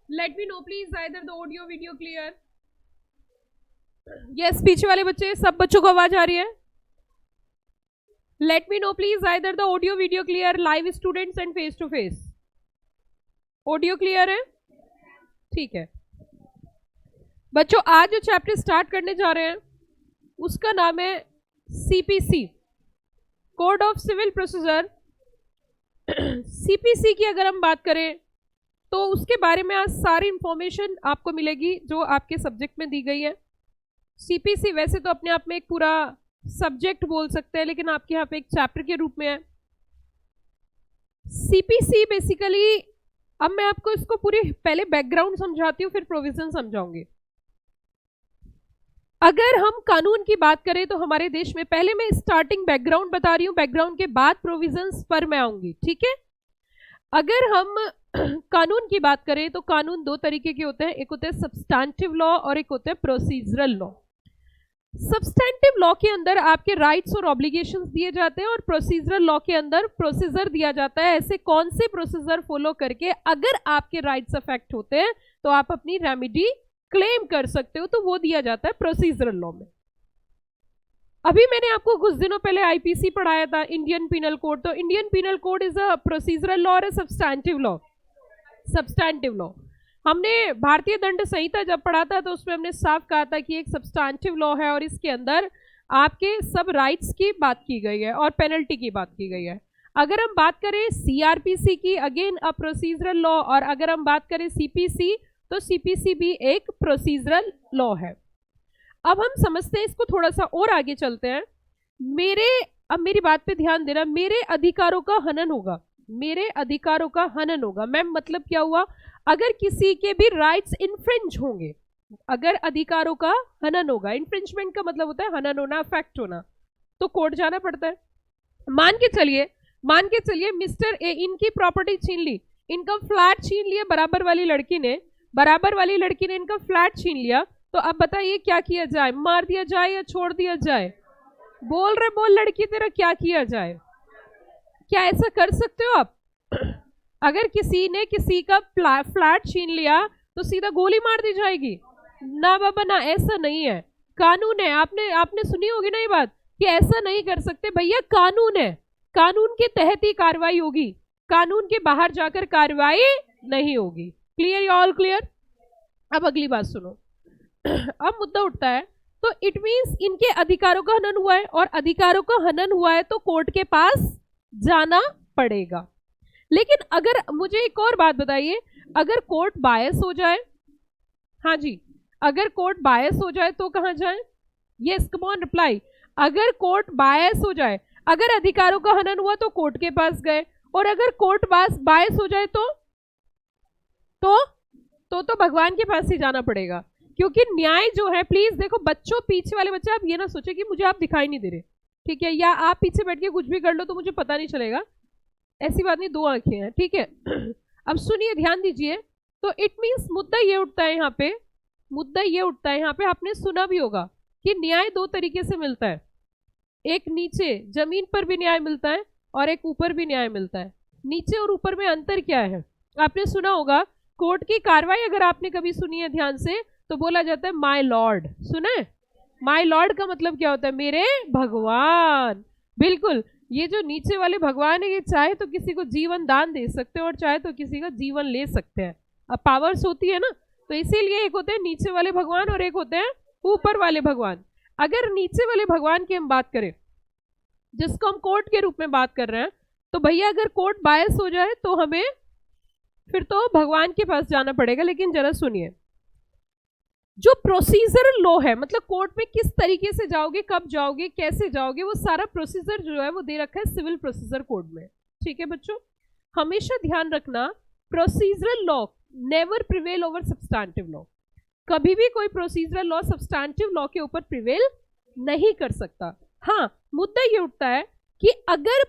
Late me know please either the audio video clear. Yes, पीछे वाले बच्चे, सब बच्चों को आवाज आ रही है? Let me know please either the audio video clear, live students and face to face. Audio clear है? ठीक है बच्चों, आज जो चैप्टर स्टार्ट करने जा रहे हैं उसका नाम है CPC, code of civil procedure. CPC की अगर हम बात करें तो उसके बारे में आज सारी इंफॉर्मेशन आपको मिलेगी जो आपके सब्जेक्ट में दी गई है। सीपीसी वैसे तो अपने आप में एक पूरा सब्जेक्ट बोल सकते हैं, लेकिन आपके यहाँ पे एक चैप्टर के रूप में है। सीपीसी बेसिकली, अब मैं आपको इसको पूरी पहले बैकग्राउंड समझाती हूँ, फिर प्रोविजन समझाऊंगी। अगर हम कानून की बात करें तो हमारे देश में, पहले मैं स्टार्टिंग बैकग्राउंड बता रही हूँ, बैकग्राउंड के बाद प्रोविजंस पर मैं आऊंगी, ठीक है। अगर हम कानून की बात करें तो कानून दो तरीके के होते हैं, एक होते हैं सब्सटैंटिव लॉ और एक होते हैं प्रोसीजरल लॉ। सब्सटैंटिव लॉ के अंदर आपके राइट्स और ऑब्लिगेशंस दिए जाते हैं और प्रोसीजरल लॉ के अंदर प्रोसीजर दिया जाता है, ऐसे कौन से प्रोसीजर फॉलो करके अगर आपके राइट्स अफेक्ट होते हैं तो आप अपनी रेमेडी क्लेम कर सकते हो, तो वो दिया जाता है प्रोसीजरल लॉ में। अभी मैंने आपको कुछ दिनों पहले आईपीसी पढ़ाया था, इंडियन पीनल कोड। तो Indian penal code is a procedural law और a substantive law. Substantive law हमने भारतीय दंड संहिता जब पढ़ा था तो उसमें हमने साफ कहा था कि एक सब्सटैंटिव लॉ है और इसके अंदर आपके सब राइट्स की बात की गई है और पेनल्टी की बात की गई है। अगर हम बात करें सीआरपीसी की, अगेन अ प्रोसीजरल लॉ, और अगर हम बात करें सीपीसी तो सीपीसी भी एक प्रोसीजरल लॉ है। अब हम समझते हैं इसको, थोड़ा सा और आगे चलते हैं। अब मेरी बात पे ध्यान देना, मेरे अधिकारों का हनन होगा, मेरे अधिकारों का हनन होगा। मैम मतलब क्या हुआ? अगर किसी के भी राइट्स इन्फ्रिंज होंगे, अगर अधिकारों का हनन होगा, इन्फ्रिंजमेंट का मतलब होता है हनन होना, अफेक्ट होना, तो कोर्ट जाना पड़ता है। मान के चलिए मिस्टर ए इनकी प्रॉपर्टी छीन ली, इनका फ्लैट छीन लिया, बराबर वाली लड़की ने इनका फ्लैट छीन लिया, तो अब बताइए क्या किया जाए? मार दिया जाए या छोड़ दिया जाए? बोल लड़की तेरा, क्या किया जाए? क्या ऐसा कर सकते हो आप? अगर किसी ने किसी का फ्लैट छीन लिया तो सीधा गोली मार दी जाएगी? ना बाबा ना, ऐसा नहीं है। कानून है, आपने सुनी होगी ना ये बात कि ऐसा नहीं कर सकते भैया, कानून है, कानून के तहत ही कार्रवाई होगी, कानून के बाहर जाकर कार्रवाई नहीं होगी। क्लियर? All clear? अब अगली बात सुनो। अब मुद्दा उठता है, तो इट मींस इनके अधिकारों का हनन हुआ है, और अधिकारों का हनन हुआ है तो कोर्ट के पास जाना पड़ेगा। लेकिन अगर मुझे एक और बात बताइए, अगर कोर्ट बायस हो जाए, हाँ जी, अगर कोर्ट बायस हो जाए तो कहां जाए? Yes, come on reply. अगर कोर्ट बायस हो जाए, अगर अधिकारों का हनन हुआ तो कोर्ट के पास गए, और अगर कोर्ट बायस हो जाए तो भगवान के पास ही जाना पड़ेगा, क्योंकि न्याय जो है, प्लीज देखो बच्चों, पीछे वाले बच्चे, आप ये ना सोचे कि मुझे आप दिखाई नहीं दे रहे, ठीक है, या आप पीछे बैठ के कुछ भी कर लो तो मुझे पता नहीं चलेगा, ऐसी बात नहीं, दो आंखें हैं, ठीक है। अब सुनिए, ध्यान दीजिए। तो इट मींस मुद्दा ये उठता है यहाँ पे, आपने सुना भी होगा कि न्याय दो तरीके से मिलता है, एक नीचे जमीन पर भी न्याय मिलता है और एक ऊपर भी न्याय मिलता है। नीचे और ऊपर में अंतर क्या है? आपने सुना होगा, कोर्ट की कार्रवाई अगर आपने कभी सुनी है ध्यान से, तो बोला जाता है माय लॉर्ड। सुना है? माय लॉर्ड का मतलब क्या होता है? मेरे भगवान। बिल्कुल, ये जो नीचे वाले भगवान है, ये चाहे तो किसी को जीवन दान दे सकते हैं और चाहे तो किसी का जीवन ले सकते हैं। अब पावर्स होती है ना, तो इसीलिए एक होते हैं नीचे वाले भगवान और एक होते हैं ऊपर वाले भगवान। अगर नीचे वाले भगवान की हम बात करें, जिसको हम कोर्ट के रूप में बात कर रहे हैं, तो भैया अगर कोर्ट बायस हो जाए तो हमें फिर तो भगवान के पास जाना पड़ेगा। लेकिन जरा सुनिए, जो प्रोसीजरल लॉ है, मतलब कोर्ट में किस तरीके से जाओगे, कब जाओगे, कैसे जाओगे, वो सारा प्रोसीजर जो है वो दे रखा है सिविल प्रोसीजर कोड में, ठीक है बच्चों। हमेशा ध्यान रखना, procedural law never prevail over substantive law. कभी भी कोई प्रोसीजरल लॉ सब्सटैंटिव लॉ के ऊपर प्रिवेल नहीं कर सकता। हाँ, मुद्दा ये उठता है कि अगर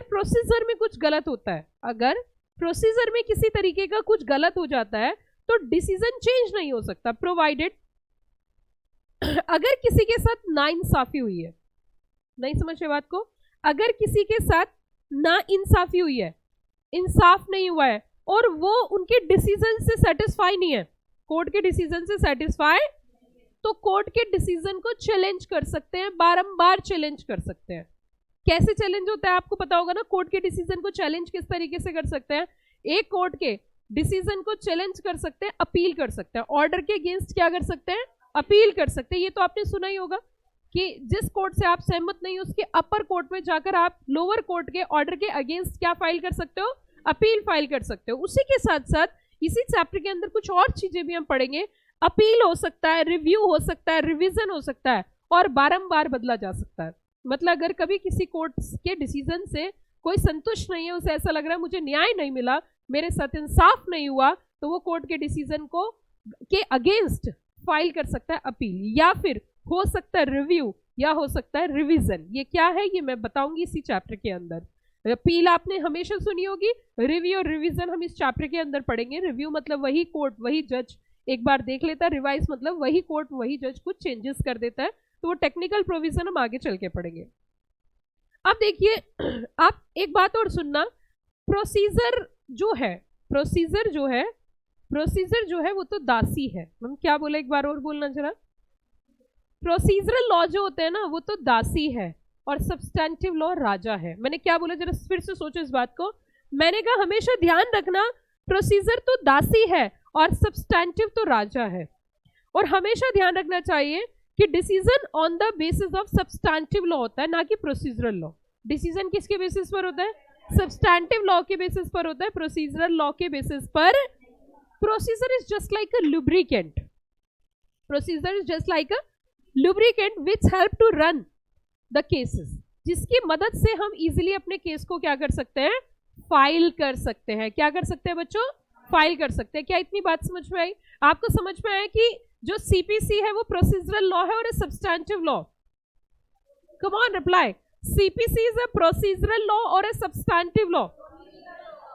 प्रोसीजर में कुछ गलत होता है, अगर प्रोसीजर में किसी तरीके का कुछ गलत हो जाता है तो डिसीजन चेंज नहीं हो सकता, प्रोवाइडेड अगर किसी के साथ नाइंसाफी हुई है, नहीं समझे बात को, अगर किसी के साथ नाइंसाफी हुई है, इंसाफ नहीं हुआ है, और वो उनके डिसीजन से सेटिस्फाई नहीं है, कोर्ट के डिसीजन से सेटिस्फाई, तो कोर्ट के डिसीजन को चैलेंज कर सकते हैं, बारंबार चैलेंज कर सकते हैं। कैसे चैलेंज होता है आपको पता होगा ना, कोर्ट के डिसीजन को चैलेंज किस तरीके से कर सकते हैं, एक कोर्ट के डिसीजन को चैलेंज कर सकते हैं, अपील कर सकते हैं, ऑर्डर के अगेंस्ट क्या कर सकते हैं, अपील कर सकते हैं। ये तो आपने सुना ही होगा कि जिस कोर्ट से आप सहमत नहीं हो उसके अपर कोर्ट में जाकर आप लोअर कोर्ट के ऑर्डर के अगेंस्ट क्या फाइल कर सकते हो, अपील फाइल कर सकते हो। उसी के साथ साथ इसी चैप्टर के अंदर कुछ और चीजें भी हम पढ़ेंगे, अपील हो सकता है, रिव्यू हो सकता है, रिवीजन हो सकता है, और बारंबार बदला जा सकता है। मतलब अगर कभी किसी कोर्ट के डिसीजन से कोई संतुष्ट नहीं है, उसे ऐसा लग रहा है मुझे न्याय नहीं मिला, मेरे साथ इंसाफ नहीं हुआ, तो वो कोर्ट के डिसीजन को के अगेंस्ट फाइल कर सकता है अपील, या फिर हो सकता है रिव्यू, या हो सकता है रिवीजन। ये क्या है ये मैं बताऊंगी इसी चैप्टर के अंदर। अपील आपने हमेशा सुनी होगी, रिव्यू और रिवीजन हम इस चैप्टर के अंदर पढ़ेंगे। रिव्यू मतलब वही कोर्ट वही जज एक बार देख लेता है, रिवाइज मतलब वही कोर्ट वही जज कुछ चेंजेस कर देता है, तो वो टेक्निकल प्रोविजन हम आगे चल के पढ़ेंगे। अब देखिए आप एक बात और सुनना, प्रोसीजर जो है वो तो दासी है। हम क्या बोला, एक बार और बोलना जरा, प्रोसीजरल लॉ जो होते हैं ना वो तो दासी है और सब्सटैंटिव लॉ राजा है। मैंने क्या बोला जरा फिर से सोचो इस बात को, मैंने कहा हमेशा ध्यान रखना प्रोसीजर तो दासी है और सब्सटैंटिव तो राजा है, और हमेशा ध्यान रखना चाहिए कि decision on the basis of substantive law होता है, ना कि प्रोसीजरल लॉ। डिसीजन किसके बेसिस पर होता है, सब्सटैंटिव लॉ के बेसिस पर होता है, प्रोसीजरल लॉ के बेसिस पर। Procedure is just like a lubricant, procedure is just like a lubricant which help to run the cases, जिसकी मदद से हम इजीली अपने केस को क्या कर सकते हैं, फाइल कर सकते हैं। क्या कर सकते हैं बच्चों, फाइल कर सकते हैं। क्या इतनी बात समझ में आई, आपको समझ में आया कि जो सीपीसी है वो प्रोसीजरल लॉ है और substantive law? Come on reply, CPC is a procedural law और अ सब्सटैंटिव लॉ?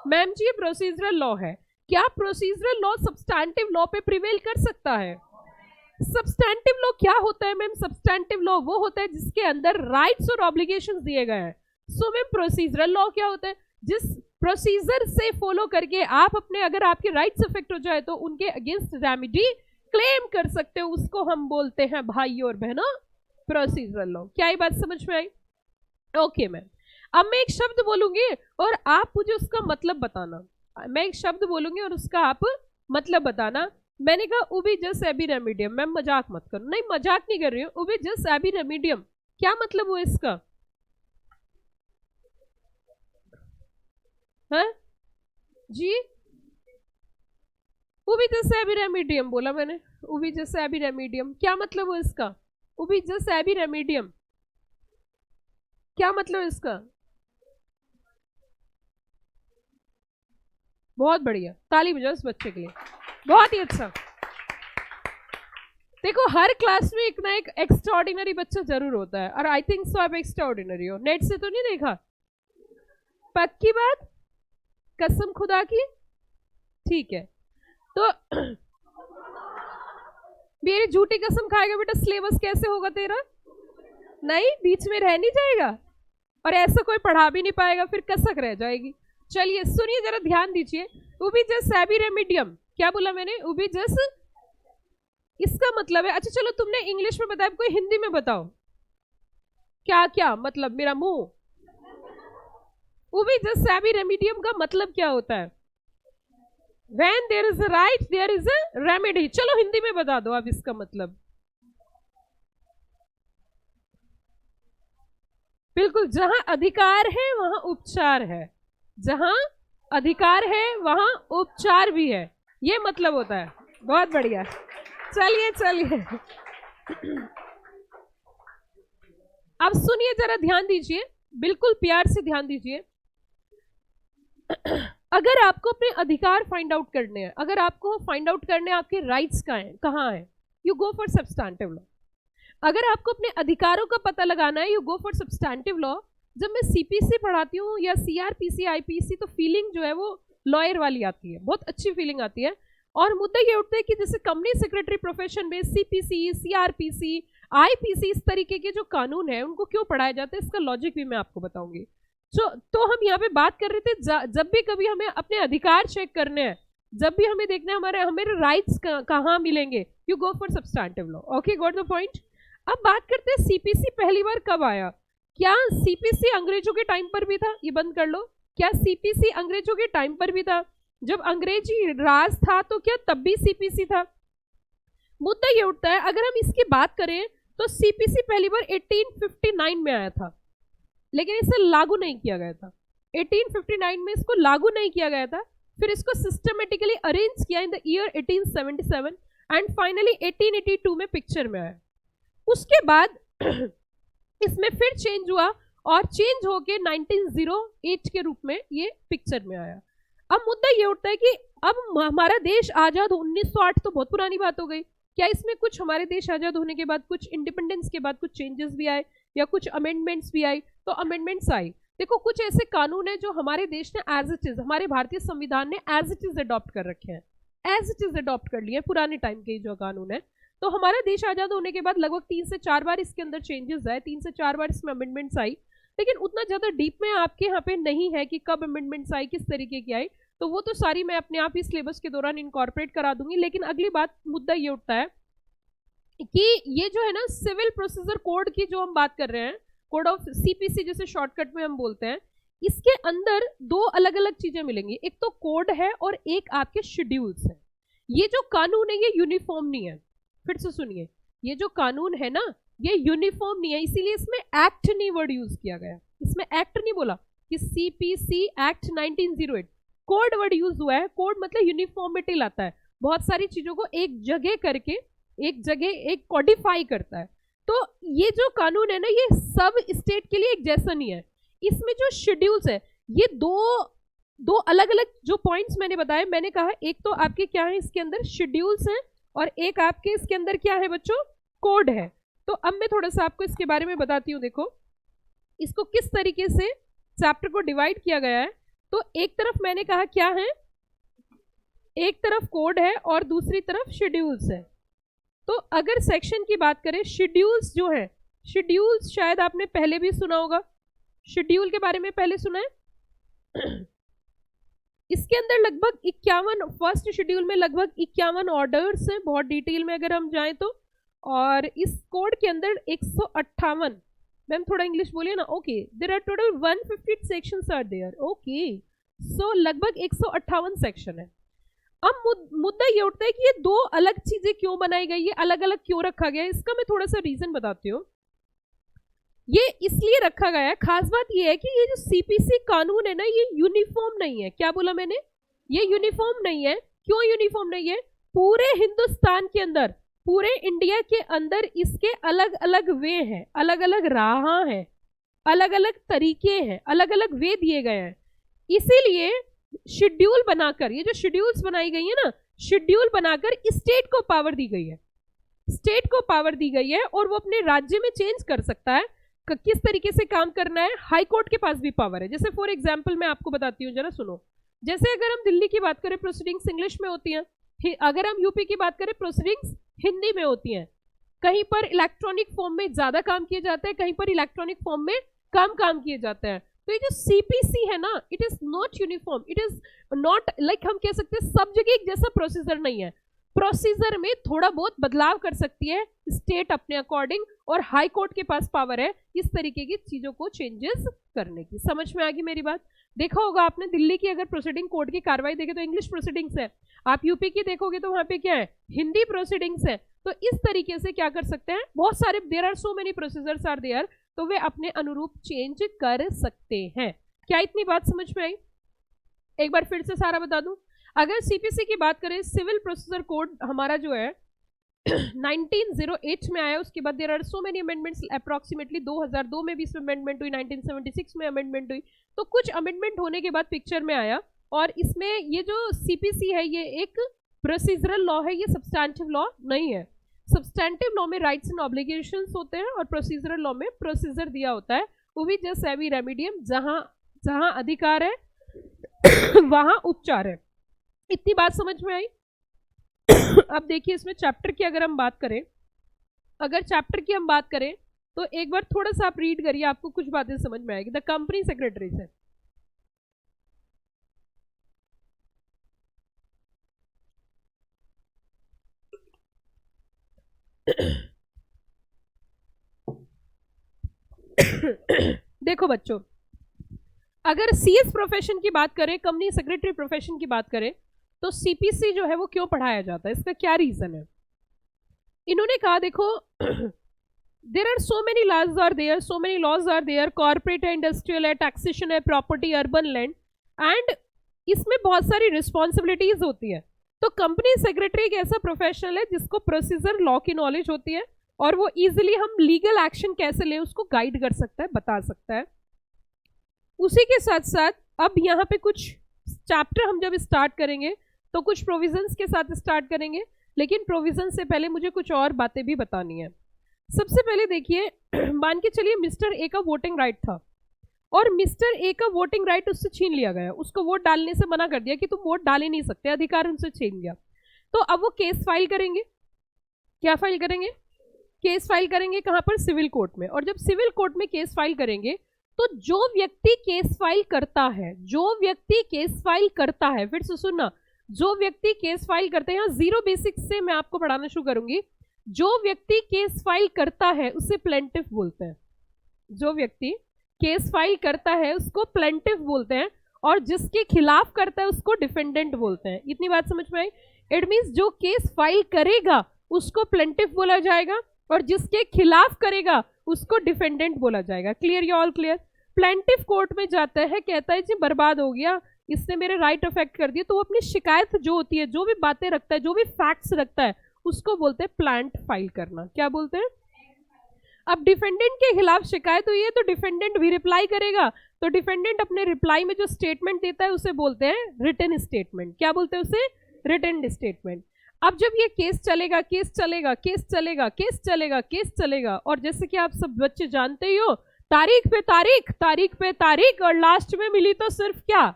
मैम जी ये प्रोसीजरल लॉ है। क्या प्रोसीजरल लॉ सब्सटैंटिव लॉ पे प्रिवेल कर सकता है? सब्सटैंटिव लॉ क्या होता है मैम? सब्सटैंटिव लॉ वो होता है जिसके अंदर राइट्स और ऑब्लिगेशंस दिए गए हैं। सो मैम प्रोसीजरल लॉ क्या होता है, जिस प्रोसीजर से फॉलो करके आप अपने, अगर आपके राइट्स अफेक्ट हो जाए तो उनके अगेंस्ट रेमेडी क्लेम कर सकते हो, उसको हम बोलते हैं भाई और बहनों प्रोसीजरल लॉ। क्या ये बात समझ में आई? ओके मैम, अब मैं एक शब्द बोलूंगी और आप मुझे उसका मतलब बताना। मैं एक शब्द बोलूंगी और उसका आप मतलब बताना। मैंने कहा उबी जस एबी रेमीडियम, मैम मजाक मत करो। नहीं मजाक नहीं कर रही हूँ, उबी जस एबी रेमीडियम क्या मतलब हुआ इसका? हाँ जी, उबी जस एबी रेमीडियम बोला मैंने, उबी जस एबी रेमीडियम क्या मतलब हुआ इसका? उबी जस एबी रेमीडियम क्या मतलब इसका? बहुत बढ़िया, ताली बजाओ इस बच्चे के लिए, बहुत ही अच्छा। देखो हर क्लास में एक ना एक एक्स्ट्राऑर्डिनरी बच्चा जरूर होता है, और आई थिंक सो आप एक्स्ट्राऑर्डिनरी हो। नेट से तो नहीं देखा? पक्की बात, कसम खुदा की? ठीक है, तो मेरी झूठी कसम खाएगा बेटा, सिलेबस कैसे होगा तेरा? नहीं, बीच में रह नहीं जाएगा और ऐसा कोई पढ़ा भी नहीं पाएगा, फिर कसक रह जाएगी। चलिए सुनिए जरा, ध्यान दीजिए। उबी जस एबी रेमीडियम क्या बोला मैंने? उबी जस, इसका मतलब है, अच्छा चलो तुमने इंग्लिश में बताया, कोई हिंदी में बताओ क्या क्या मतलब, मेरा मुंह। उबी जस एबी रेमीडियम का मतलब क्या होता है? When there is a right, there is a remedy। चलो हिंदी में बता दो अब इसका मतलब। बिल्कुल, जहां अधिकार है वहां उपचार है, जहां अधिकार है वहां उपचार भी है, ये मतलब होता है। बहुत बढ़िया, चलिए चलिए अब सुनिए जरा, ध्यान दीजिए, बिल्कुल प्यार से ध्यान दीजिए। अगर आपको अपने अधिकार फाइंड आउट करने हैं, अगर आपको फाइंड आउट करने आपके राइट्स कहाँ है, you go for substantive law. अगर आपको अपने अधिकारों का पता लगाना है, you go for substantive law. जब मैं सीपीसी पढ़ाती हूँ या सीआरपीसी आईपीसी, तो फीलिंग जो है वो लॉयर वाली आती है, बहुत अच्छी फीलिंग आती है। और मुद्दा ये उठता है कि जैसे कंपनी सेक्रेटरी प्रोफेशन में सीपीसी, सीआरपीसी, आईपीसी, इस तरीके के जो कानून है उनको क्यों पढ़ाया जाता है, इसका लॉजिक भी मैं आपको बताऊंगी। तो हम यहाँ पे बात कर रहे थे जब भी कभी हमें अपने अधिकार चेक करने हैं, जब भी हमें देखना है हमारे हमारे राइट्स कहाँ मिलेंगे, you go for substantive law. Okay, got the point. अब बात करते हैं सीपीसी पहली बार कब आया। क्या सीपीसी अंग्रेजों के टाइम पर भी था? ये बंद कर लो। क्या सीपीसी अंग्रेजों के टाइम पर भी था? जब अंग्रेजी राज था तो क्या तब भी सीपीसी था? मुद्दा ये उठता है, अगर हम इसकी बात करें तो सीपीसी पहली बार 1859 में आया था, लेकिन इसे लागू नहीं किया गया था। 1859 में इसको लागू नहीं किया गया था, फिर इसको सिस्टमेटिकली अरेंज किया in the year 1877 and finally 1882 में पिक्चर में आया। उसके बाद इसमें फिर चेंज हुआ और चेंज होके 1908 के रूप में ये पिक्चर में आया। अब मुद्दा ये उठता है कि अब हमारा देश आजाद 1908 तो बहुत पुरानी बात हो गई, क्या इसमें कुछ हमारे देश आजाद होने के बाद कुछ इंडिपेंडेंस के बाद कुछ चेंजेस भी आए या कुछ अमेंडमेंट्स भी आई? तो अमेंडमेंट्स आई। देखो, कुछ ऐसे कानून है जो हमारे देश ने एज इट इज, हमारे भारतीय संविधान ने एज इट इज अडॉप्ट कर रखे हैं, एज इट इज अडॉप्ट कर लिए पुराने टाइम के जो कानून है। तो हमारा देश आजाद होने के बाद लगभग 3 से 4 बार इसके अंदर चेंजेस आए, 3 से 4 बार इसमें अमेंडमेंट्स आई, लेकिन उतना ज्यादा डीप में आपके यहाँ पे नहीं है कि कब अमेंडमेंट्स आई, किस तरीके की आई, तो वो तो सारी मैं अपने आप ही सिलेबस के दौरान इनकॉर्पोरेट करा दूंगी। लेकिन अगली बात, मुद्दा ये उठता है कि ये जो है ना सिविल प्रोसीजर कोड की जो हम बात कर रहे हैं, कोड ऑफ सीपीसी जिसे शॉर्टकट में हम बोलते हैं, इसके अंदर 2 अलग अलग चीजें मिलेंगी, एक तो कोड है और एक आपके शेड्यूल्स है। ये जो कानून है ये यूनिफॉर्म नहीं है, फिर से सुनिए, ये जो कानून है ना ये यूनिफॉर्म नहीं है, इसीलिए इसमें एक्ट नहीं वर्ड यूज किया गया, इसमें एक्ट नहीं बोला कि CPC act 1908, code word use हुआ है। कोड मतलब यूनिफॉर्मिटी लाता है, बहुत सारी चीजों को एक जगह करके एक जगह एक कोडिफाई करता है। तो ये जो कानून है ना ये सब स्टेट के लिए एक जैसा नहीं है। इसमें जो शेड्यूल्स है ये दो अलग अलग जो पॉइंट्स मैंने बताए, मैंने कहा एक तो आपके क्या है इसके अंदर शेड्यूल्स हैं और एक आपके इसके अंदर क्या है बच्चों, कोड है। तो अब मैं थोड़ा सा आपको इसके बारे में बताती हूँ। देखो इसको किस तरीके से चैप्टर को डिवाइड किया गया है। तो एक तरफ मैंने कहा क्या है, एक तरफ कोड है और दूसरी तरफ शेड्यूल्स है। तो अगर सेक्शन की बात करें, शेड्यूल्स जो है, शेड्यूल्स शायद आपने पहले भी सुना होगा, शेड्यूल के बारे में पहले सुना है। इसके अंदर लगभग 51, फर्स्ट शेड्यूल में लगभग 51 ऑर्डर्स हैं, बहुत डिटेल में अगर हम जाएं तो। और इस कोड के अंदर 158, मैम थोड़ा इंग्लिश बोलिए ना, okay, there are total 150 sections are there, okay, so लगभग 158 सेक्शन है। अब मुद्दा ये उठता है कि ये 2 अलग चीजें क्यों बनाई गई है, अलग अलग क्यों रखा गया है, इसका मैं थोड़ा सा रीजन बताती हूँ। ये इसलिए रखा गया है, खास बात ये है कि ये जो सीपीसी कानून है ना ये यूनिफॉर्म नहीं है। क्या बोला मैंने, ये यूनिफॉर्म नहीं है। क्यों यूनिफॉर्म नहीं है? पूरे हिंदुस्तान के अंदर, पूरे इंडिया के अंदर इसके अलग अलग वे हैं, अलग अलग राह हैं, अलग अलग तरीके हैं, अलग अलग वे दिए गए हैं। इसीलिए शेड्यूल बनाकर, ये जो शेड्यूल्स बनाई गई है ना, शेड्यूल बनाकर स्टेट को पावर दी गई है, स्टेट को पावर दी गई है और वो अपने राज्य में चेंज कर सकता है किस तरीके से काम करना है। हाई कोर्ट के पास भी पावर है। जैसे फॉर एग्जांपल मैं आपको बताती हूँ, जरा सुनो। जैसे अगर हम दिल्ली की बात करें, प्रोसीडिंग्स इंग्लिश में होती हैं, अगर हम यूपी की बात करें, प्रोसीडिंग्स हिंदी में होती हैं। कहीं पर इलेक्ट्रॉनिक फॉर्म में ज्यादा काम किए जाते हैं, कहीं पर इलेक्ट्रॉनिक फॉर्म में कम काम किए जाते हैं। तो ये जो सीपीसी है ना, it is not uniform, it is not like, हम कह सकते हैं सब जगह एक जैसा प्रोसीजर नहीं है। प्रोसीजर में थोड़ा बहुत बदलाव कर सकती है स्टेट अपने अकॉर्डिंग, और हाई कोर्ट के पास पावर है इस तरीके की चीजों को चेंजेस करने की। समझ में आ गई मेरी बात? देखा होगा आपने दिल्ली की अगर प्रोसीडिंग कोर्ट की कार्रवाई देखे तो इंग्लिश प्रोसीडिंग्स है, आप यूपी की देखोगे तो वहां पे क्या है, हिंदी प्रोसीडिंग्स है। तो इस तरीके से क्या कर सकते हैं, बहुत सारे, there are so many procedures are there, तो वे अपने अनुरूप चेंज कर सकते हैं। क्या इतनी बात समझ में आई? एक बार फिर से सारा बता दूं। अगर सीपीसी की बात करें, सिविल प्रोसीजर कोड हमारा जो है 1908 में आया, उसके बाद there are so many amendments, approximately 2002 में भी इसमें अमेंडमेंट हुई, 1976 में अमेंडमेंट हुई। तो कुछ अमेंडमेंट होने के बाद पिक्चर में आया, और इसमें ये जो सीपीसी है ये एक प्रोसीजरल लॉ है, ये सब्सटैंटिव लॉ नहीं है। सब्सटैंटिव लॉ में राइट्स एंड ऑब्लिगेशंस होते हैं और प्रोसीजरल लॉ में प्रोसीजर दिया होता है, वो भी जस्ट एवी रेमिडियम, जहां जहां अधिकार है वहां उपचार है। इतनी बात समझ में आई? अब देखिए इसमें चैप्टर की अगर हम बात करें, अगर चैप्टर की हम बात करें तो एक बार थोड़ा सा आप रीड करिए, आपको कुछ बातें समझ में आएगी। द कंपनी सेक्रेटरी से देखो बच्चों, अगर सीएस प्रोफेशन की बात करें, कंपनी सेक्रेटरी प्रोफेशन की बात करें, तो सीपीसी जो है वो क्यों पढ़ाया जाता है, इसका क्या रीजन है? इन्होंने कहा देखो there are so many laws are there, so many laws are there, corporate है, इंडस्ट्रियल है, टैक्सेशन है, प्रॉपर्टी, अर्बन लैंड, एंड इसमें बहुत सारी रिस्पॉन्सिबिलिटीज होती है। तो कंपनी सेक्रेटरी एक ऐसा प्रोफेशनल है जिसको प्रोसीजर लॉ की नॉलेज होती है और वो इजिली हम लीगल एक्शन कैसे ले उसको गाइड कर सकता है, बता सकता है। उसी के साथ साथ अब यहाँ पे कुछ चैप्टर हम जब स्टार्ट करेंगे तो कुछ प्रोविजंस के साथ स्टार्ट करेंगे, लेकिन प्रोविजन से पहले मुझे कुछ और बातें भी बतानी है। सबसे पहले देखिए, मान के चलिए मिस्टर ए का वोटिंग राइट था और मिस्टर ए का वोटिंग राइट उससे छीन लिया गया, उसको वोट डालने से मना कर दिया कि तुम वोट डाल ही नहीं सकते, अधिकार उनसे छीन गया। तो अब वो केस फाइल करेंगे। क्या फाइल करेंगे? केस फाइल करेंगे। कहां पर? सिविल कोर्ट में। और जब सिविल कोर्ट में केस फाइल करेंगे तो जो व्यक्ति केस फाइल करता है, जो व्यक्ति केस फाइल करता है, फिर से सुनना, जो व्यक्ति केस फाइल करते हैं, जीरो बेसिक्स से मैं आपको पढ़ाना शुरू करूंगी। जो व्यक्ति केस फाइल करता है उसे प्लेंटिफ बोलते हैं। जो व्यक्ति केस फाइल करता है उसको प्लेंटिफ बोलते हैं और जिसके खिलाफ करता है उसको डिफेंडेंट बोलते हैं। इतनी बात समझ में आई? इट मींस जो केस फाइल करेगा उसको प्लेंटिफ बोला जाएगा और जिसके खिलाफ करेगा उसको डिफेंडेंट बोला जाएगा। Clear? You all clear? Plaintiff court में जाता है, कहता है जी बर्बाद हो गया, इसने मेरे राइट अफेक्ट कर दिए, तो वो अपनी शिकायत जो होती है, जो भी बातें रखता है, जो भी फैक्ट्स रखता है, उसको बोलते हैं प्लांट फाइल करना। क्या बोलते हैं? अब डिफेंडेंट के खिलाफ शिकायत हुई है तो डिफेंडेंट भी रिप्लाई करेगा, तो डिफेंडेंट अपने रिप्लाई में जो स्टेटमेंट देता है उसे बोलते हैं रिटन स्टेटमेंट। क्या बोलते हैं उसे? Written statement. अब जब ये केस चलेगा, केस चलेगा, केस चलेगा, केस चलेगा, केस चलेगा, और जैसे कि आप सब बच्चे जानते ही हो, तारीख पे तारीख, तारीख पे तारीख, और लास्ट में मिली तो सिर्फ क्या?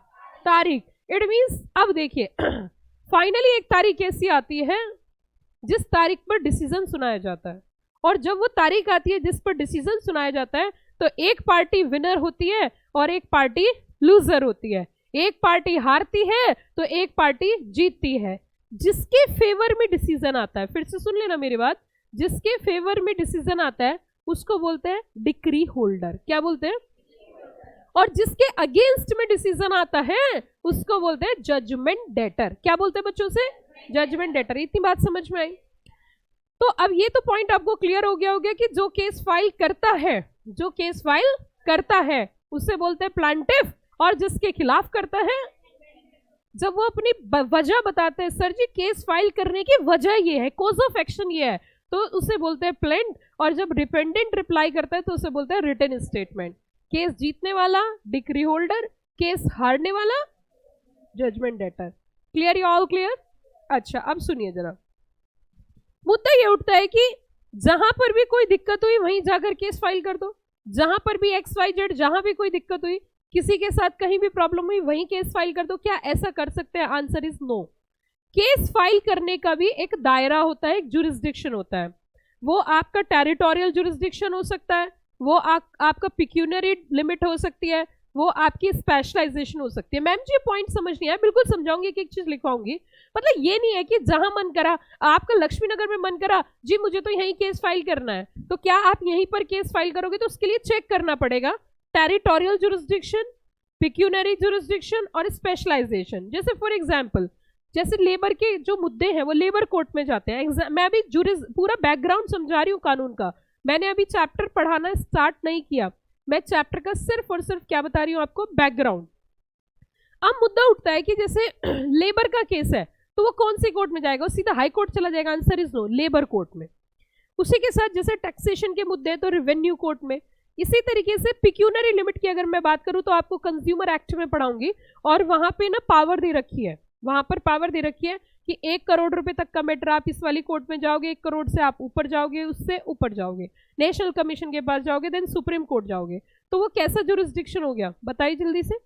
तारीख। इट मींस अब देखिए फाइनली एक तारीख ऐसी आती है जिस तारीख पर डिसीजन सुनाया जाता है, और जब वो तारीख आती है जिस पर डिसीजन सुनाया जाता है तो एक पार्टी विनर होती है और एक पार्टी लूजर होती है। एक पार्टी हारती है तो एक पार्टी जीतती है। जिसके फेवर में डिसीजन आता है, फिर से सुन लेना मेरी बात, जिसके फेवर में डिसीजन आता है उसको बोलते हैं डिक्री होल्डर। क्या बोलते हैं? और जिसके अगेंस्ट में डिसीजन आता है उसको बोलते हैं जजमेंट डेटर। क्या बोलते हैं बच्चों से? Judgement debtor. इतनी बात समझ में आई? तो अब ये तो पॉइंट आपको क्लियर हो गया होगा कि जो केस फाइल करता है, जो केस फाइल करता है उसे बोलते हैं प्लांटिफ, और जिसके खिलाफ करता है, जब वो अपनी वजह बताते हैं, सर जी केस फाइल करने की वजह ये है, कॉज ऑफ एक्शन ये है, तो उसे बोलते हैं प्लेंट, और जब डिपेंडेंट रिप्लाई करता है तो उसे बोलते हैं रिटन स्टेटमेंट। केस जीतने वाला डिक्री होल्डर, केस हारने वाला judgement debtor. Clear? You all clear? अच्छा, अब सुनिए जरा, मुद्दा ये उठता है कि जहां पर भी कोई दिक्कत हुई वहीं जाकर केस फाइल कर दो। जहां पर भी XYZ, जहां भी कोई दिक्कत हुई, किसी के साथ कहीं भी प्रॉब्लम हुई, वहीं केस फाइल कर दो। क्या ऐसा कर सकते हैं? Answer is no. Case file करने का भी एक दायरा होता है, एक जुरिस्डिक्शन होता है। वो आपका टेरिटोरियल जुरिस्डिक्शन हो सकता है, वो आपका पिक्यूनरी लिमिट हो सकती है, वो आपकी स्पेशलाइजेशन हो सकती है। मैम जी ये पॉइंट समझ नहीं आया, बिल्कुल समझाऊंगी, एक चीज लिखवाऊंगी। मतलब ये नहीं है कि जहां मन करा, आपका लक्ष्मी नगर में मन करा जी मुझे तो यहीं केस फाइल करना है, तो क्या आप यहीं पर केस फाइल करोगे? तो उसके लिए चेक करना पड़ेगा टेरिटोरियल जुरिस्डिक्शन, पिक्यूनरी जुरिस्डिक्शन और स्पेशलाइजेशन। जैसे फॉर एग्जाम्पल, जैसे लेबर के जो मुद्दे हैं वो लेबर कोर्ट में जाते हैं। मैं अभी पूरा बैकग्राउंड समझा रही हूँ कानून का, मैंने अभी चैप्टर पढ़ाना स्टार्ट नहीं किया, मैं चैप्टर का सिर्फ और सिर्फ क्या बता रही हूँ आपको? बैकग्राउंड। अब मुद्दा उठता है कि जैसे लेबर का केस है तो वो कौन सी कोर्ट में जाएगा? वो सीधा हाई कोर्ट चला जाएगा। Answer is no, labour court में। उसी के साथ जैसे टैक्सेशन के मुद्दे हैं तो रेवेन्यू कोर्ट में। इसी तरीके से पिक्यूनरी लिमिट की अगर मैं बात करूं तो आपको कंज्यूमर एक्ट में पढ़ाऊंगी, और वहां पे ना पावर दे रखी है, वहां पर पावर दे रखी है कि 1 करोड़ रुपए तक का मैटर आप इस वाली कोर्ट में जाओगे, 1 करोड़ से आप ऊपर जाओगे, उससे ऊपर जाओगे, नेशनल कमीशन के पास जाओगे, देन सुप्रीम कोर्ट जाओगे। तो वो कैसा जुरिस्डिक्शन हो गया? बताइए जल्दी से।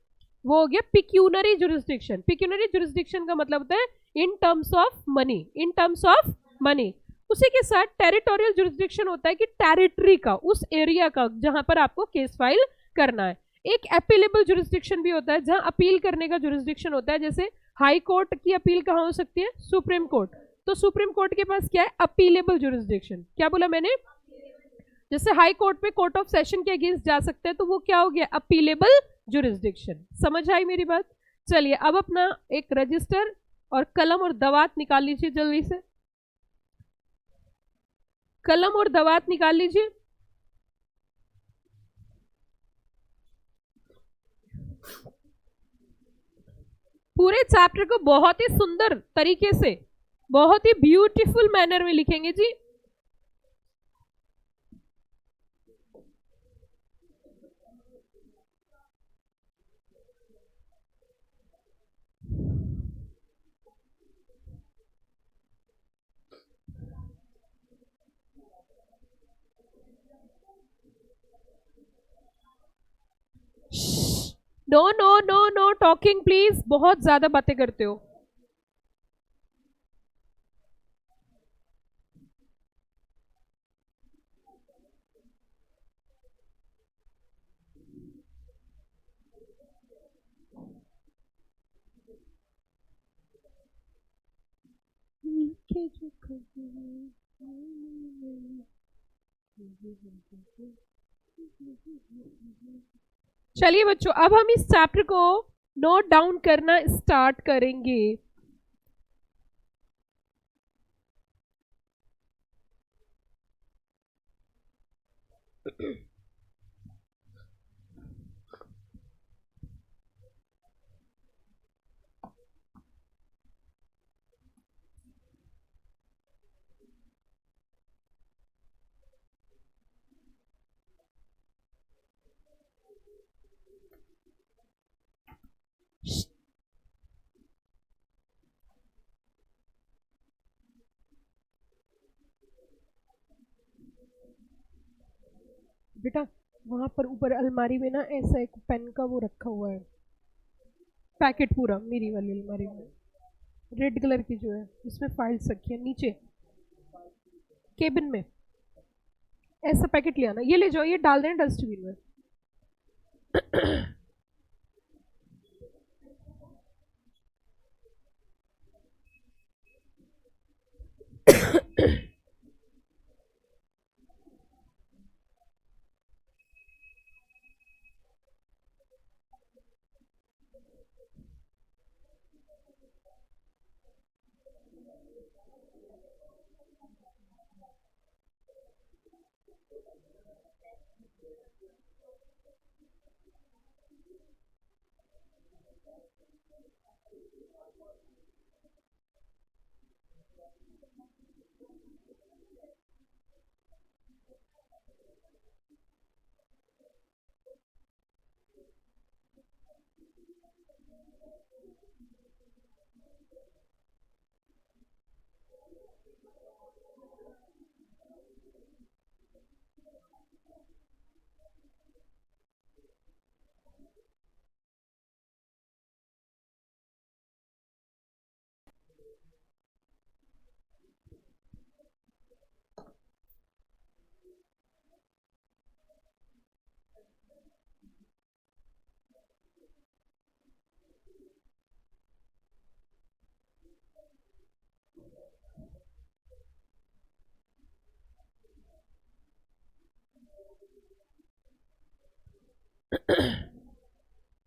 वो हो गया पिक्यूनरी जुरिस्डिक्शन। पिक्यूनरी जुरिस्डिक्शन का मतलब होता है इन terms of money, in terms of money. उसी के साथ टेरिटोरियल जुरिस्डिक्शन होता है कि टेरिटरी का, उस एरिया का जहां पर आपको केस फाइल करना है। एक अपीलेबल जुरिस्डिक्शन भी होता है जहां अपील करने का जुरिस्डिक्शन होता है, जैसे हाई कोर्ट की अपील कहां हो सकती है, सुप्रीम कोर्ट। तो सुप्रीम कोर्ट के पास क्या है, अपीलेबल जुरिस्डिक्शन। क्या बोला मैंने, जैसे हाई कोर्ट पे कोर्ट ऑफ सेशन के अगेंस्ट जा सकते हैं, तो वो क्या हो गया, अपीलेबल जुरिस्डिक्शन। समझ आई मेरी बात। चलिए अब अपना एक रजिस्टर और कलम और दवात निकाल लीजिए जल्दी से, कलम और दवात निकाल लीजिए। पूरे चैप्टर को बहुत ही सुंदर तरीके से, बहुत ही ब्यूटीफुल मैनर में लिखेंगे जी। No no no no talking please, बहुत ज्यादा बातें करते हो। चलिए बच्चों, अब हम इस चैप्टर को नोट डाउन करना स्टार्ट करेंगे। बेटा वहां पर ऊपर अलमारी में ना ऐसा एक पेन का वो रखा हुआ है पैकेट, पूरा मेरी वाली अलमारी में, रेड कलर की जो है, इसमें फाइल्स रखी है नीचे केबिन में। ऐसा पैकेट ले आना, ये ले जाओ, ये डाल देना डस्टबिन में।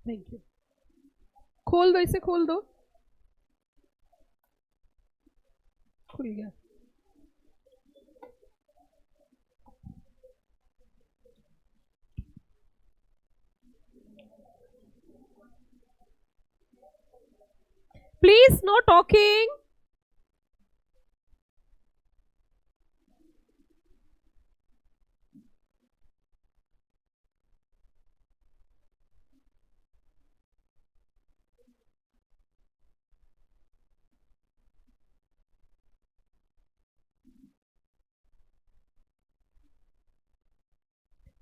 Thank you. खोल दो इसे, खोल दो, खुल गया। Please know talking.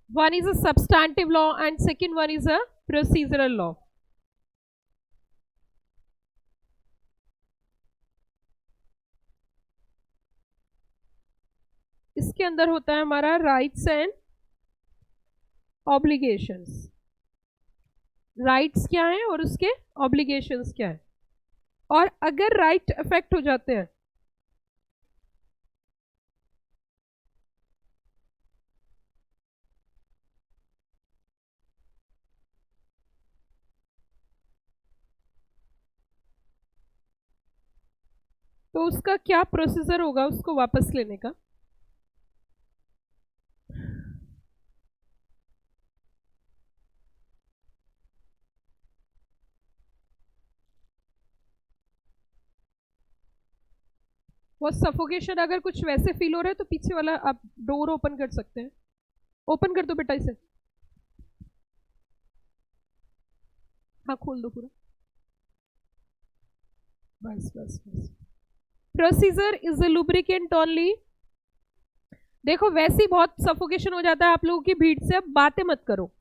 One is a substantive law and second one is a procedural law. इसके अंदर होता है हमारा राइट्स एंड ऑब्लिगेशंस। राइट्स क्या है और उसके ऑब्लिगेशंस क्या है। और अगर राइट अफेक्ट हो जाते हैं तो उसका क्या प्रोसीजर होगा उसको वापस लेने का। वो सफोकेशन अगर कुछ वैसे फील हो रहा है तो पीछे वाला आप डोर ओपन कर सकते हैं। ओपन कर दो बेटा इसे, हाँ खोल दो पूरा, बस बस बस। Procedure is a lubricant only. देखो वैसे ही बहुत सफोकेशन हो जाता है आप लोगों की भीड़ से, अब बातें मत करो।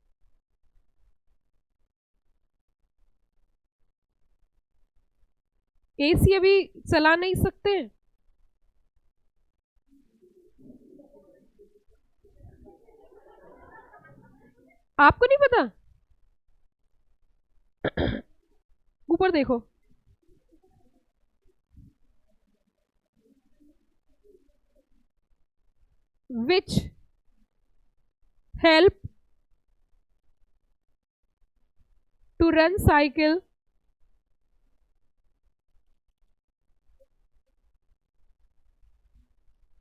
एसी अभी चला नहीं सकते, आपको नहीं पता? ऊपर देखो, which help to run cycle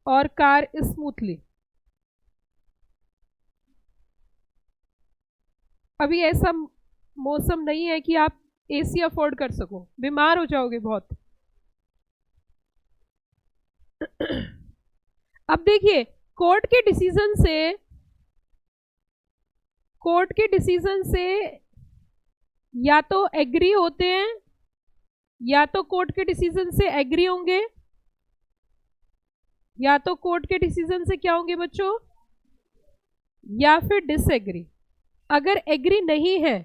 और कार स्मूथली। अभी ऐसा मौसम नहीं है कि आप एसी अफोर्ड कर सको, बीमार हो जाओगे बहुत। अब देखिए कोर्ट के डिसीजन से या तो एग्री होते हैं या तो कोर्ट के डिसीजन से एग्री होंगे या तो कोर्ट के डिसीजन से क्या होंगे बच्चों, या फिर डिसएग्री। अगर एग्री नहीं है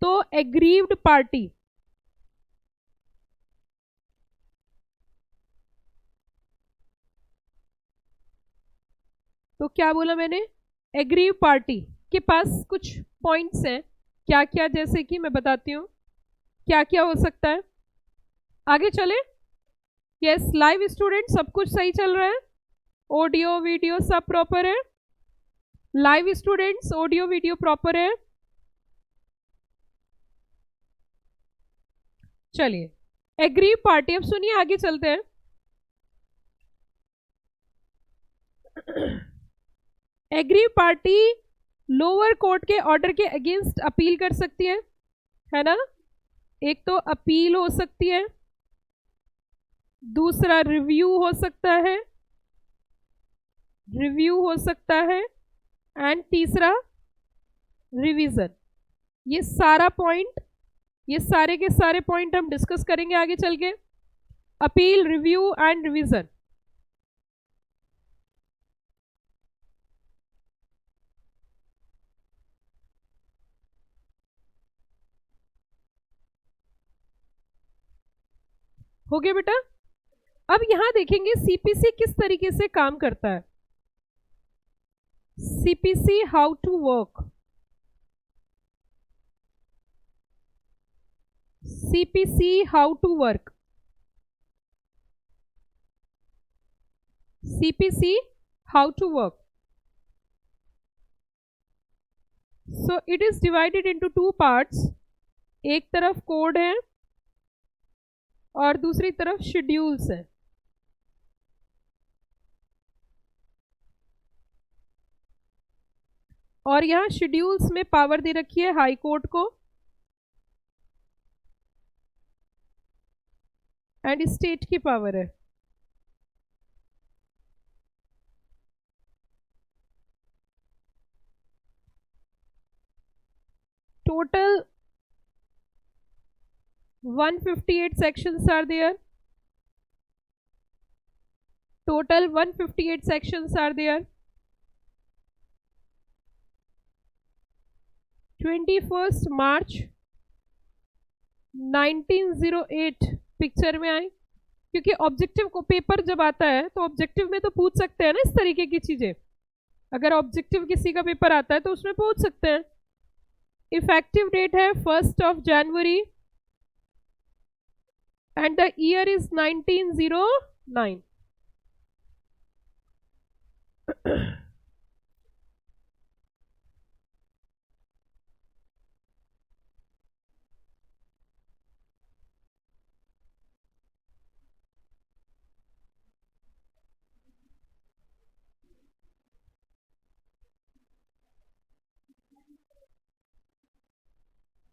तो एग्रीव्ड पार्टी तो क्या बोला मैंने, एग्रीव पार्टी के पास कुछ पॉइंट्स हैं। क्या क्या, जैसे कि मैं बताती हूँ क्या क्या हो सकता है। आगे चले। यस लाइव स्टूडेंट सब कुछ सही चल रहा है, ऑडियो वीडियो सब प्रॉपर है। Live students audio video proper है। चलिए एग्रीव पार्टी, अब सुनिए आगे चलते हैं। एग्रीव पार्टी लोअर कोर्ट के ऑर्डर के अगेंस्ट अपील कर सकती है ना। एक तो अपील हो सकती है, दूसरा रिव्यू हो सकता है, एंड तीसरा रिवीजन। ये सारे के सारे पॉइंट हम डिस्कस करेंगे आगे चल के। Appeal, review and revision. हो गया बेटा। अब यहां देखेंगे सीपीसी किस तरीके से काम करता है। CPC how to work. CPC how to work. CPC how to work. So it is divided into two parts. एक तरफ कोड है और दूसरी तरफ शेड्यूल्स है। और यहां शेड्यूल्स में पावर दे रखी है हाई कोर्ट को एंड स्टेट की पावर है। Total 158 sections are there. Total 158 sections are there. 21st March 1908 picture में आई। क्योंकि ऑब्जेक्टिव को पेपर जब आता है तो ऑब्जेक्टिव में तो पूछ सकते हैं ना इस तरीके की चीजें। अगर ऑब्जेक्टिव किसी का पेपर आता है तो उसमें पूछ सकते हैं। इफेक्टिव डेट है 1 जनवरी एंड द ईयर इज 1909।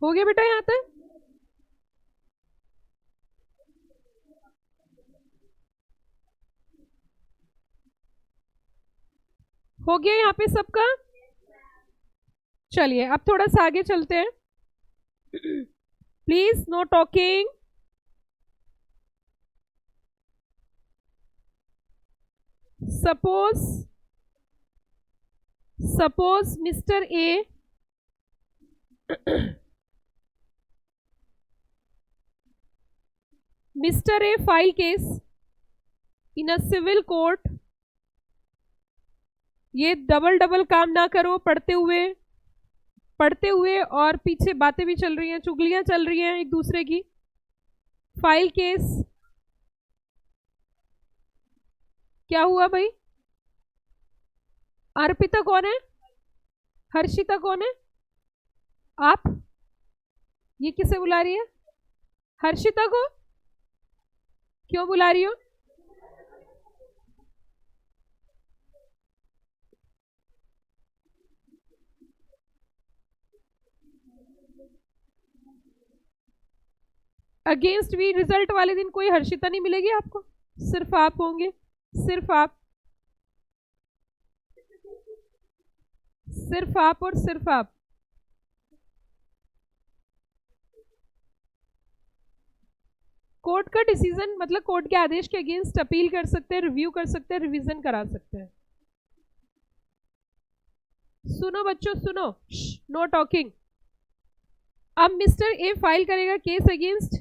हो गया बेटा यहाँ तक? हो गया यहाँ पे सबका? चलिए अब थोड़ा सा आगे चलते हैं। Please know talking. Suppose mister A Mr. A file case in a civil court। ये डबल काम ना करो पढ़ते हुए और पीछे बातें भी चल रही हैं, चुगलियां चल रही हैं एक दूसरे की। फाइल केस क्या हुआ भाई? अर्पिता कौन है? हर्षिता कौन है? आप? ये किसे बुला रही है? हर्षिता को क्यों बुला रही हो? अगेंस्ट वी रिजल्ट वाले दिन कोई हर्षिता नहीं मिलेगी आपको, सिर्फ आप होंगे, सिर्फ आप और सिर्फ आप। कोर्ट का डिसीजन मतलब कोर्ट के आदेश के अगेंस्ट अपील कर सकते हैं, रिव्यू कर सकते हैं, रिवीजन करा सकते हैं। सुनो बच्चों सुनो, नो टॉकिंग। अब मिस्टर ए फाइल करेगा केस अगेंस्ट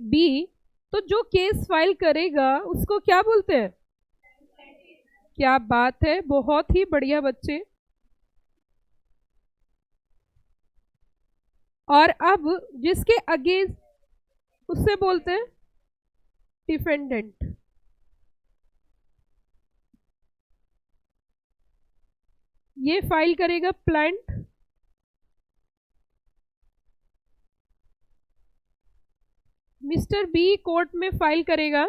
बी, तो जो केस फाइल करेगा उसको क्या बोलते हैं? क्या बात है, बहुत ही बढ़िया बच्चे। और अब जिसके अगेंस्ट उससे बोलते हैं डिफेंडेंट। ये फाइल करेगा प्लांट, मिस्टर बी कोर्ट में फाइल करेगा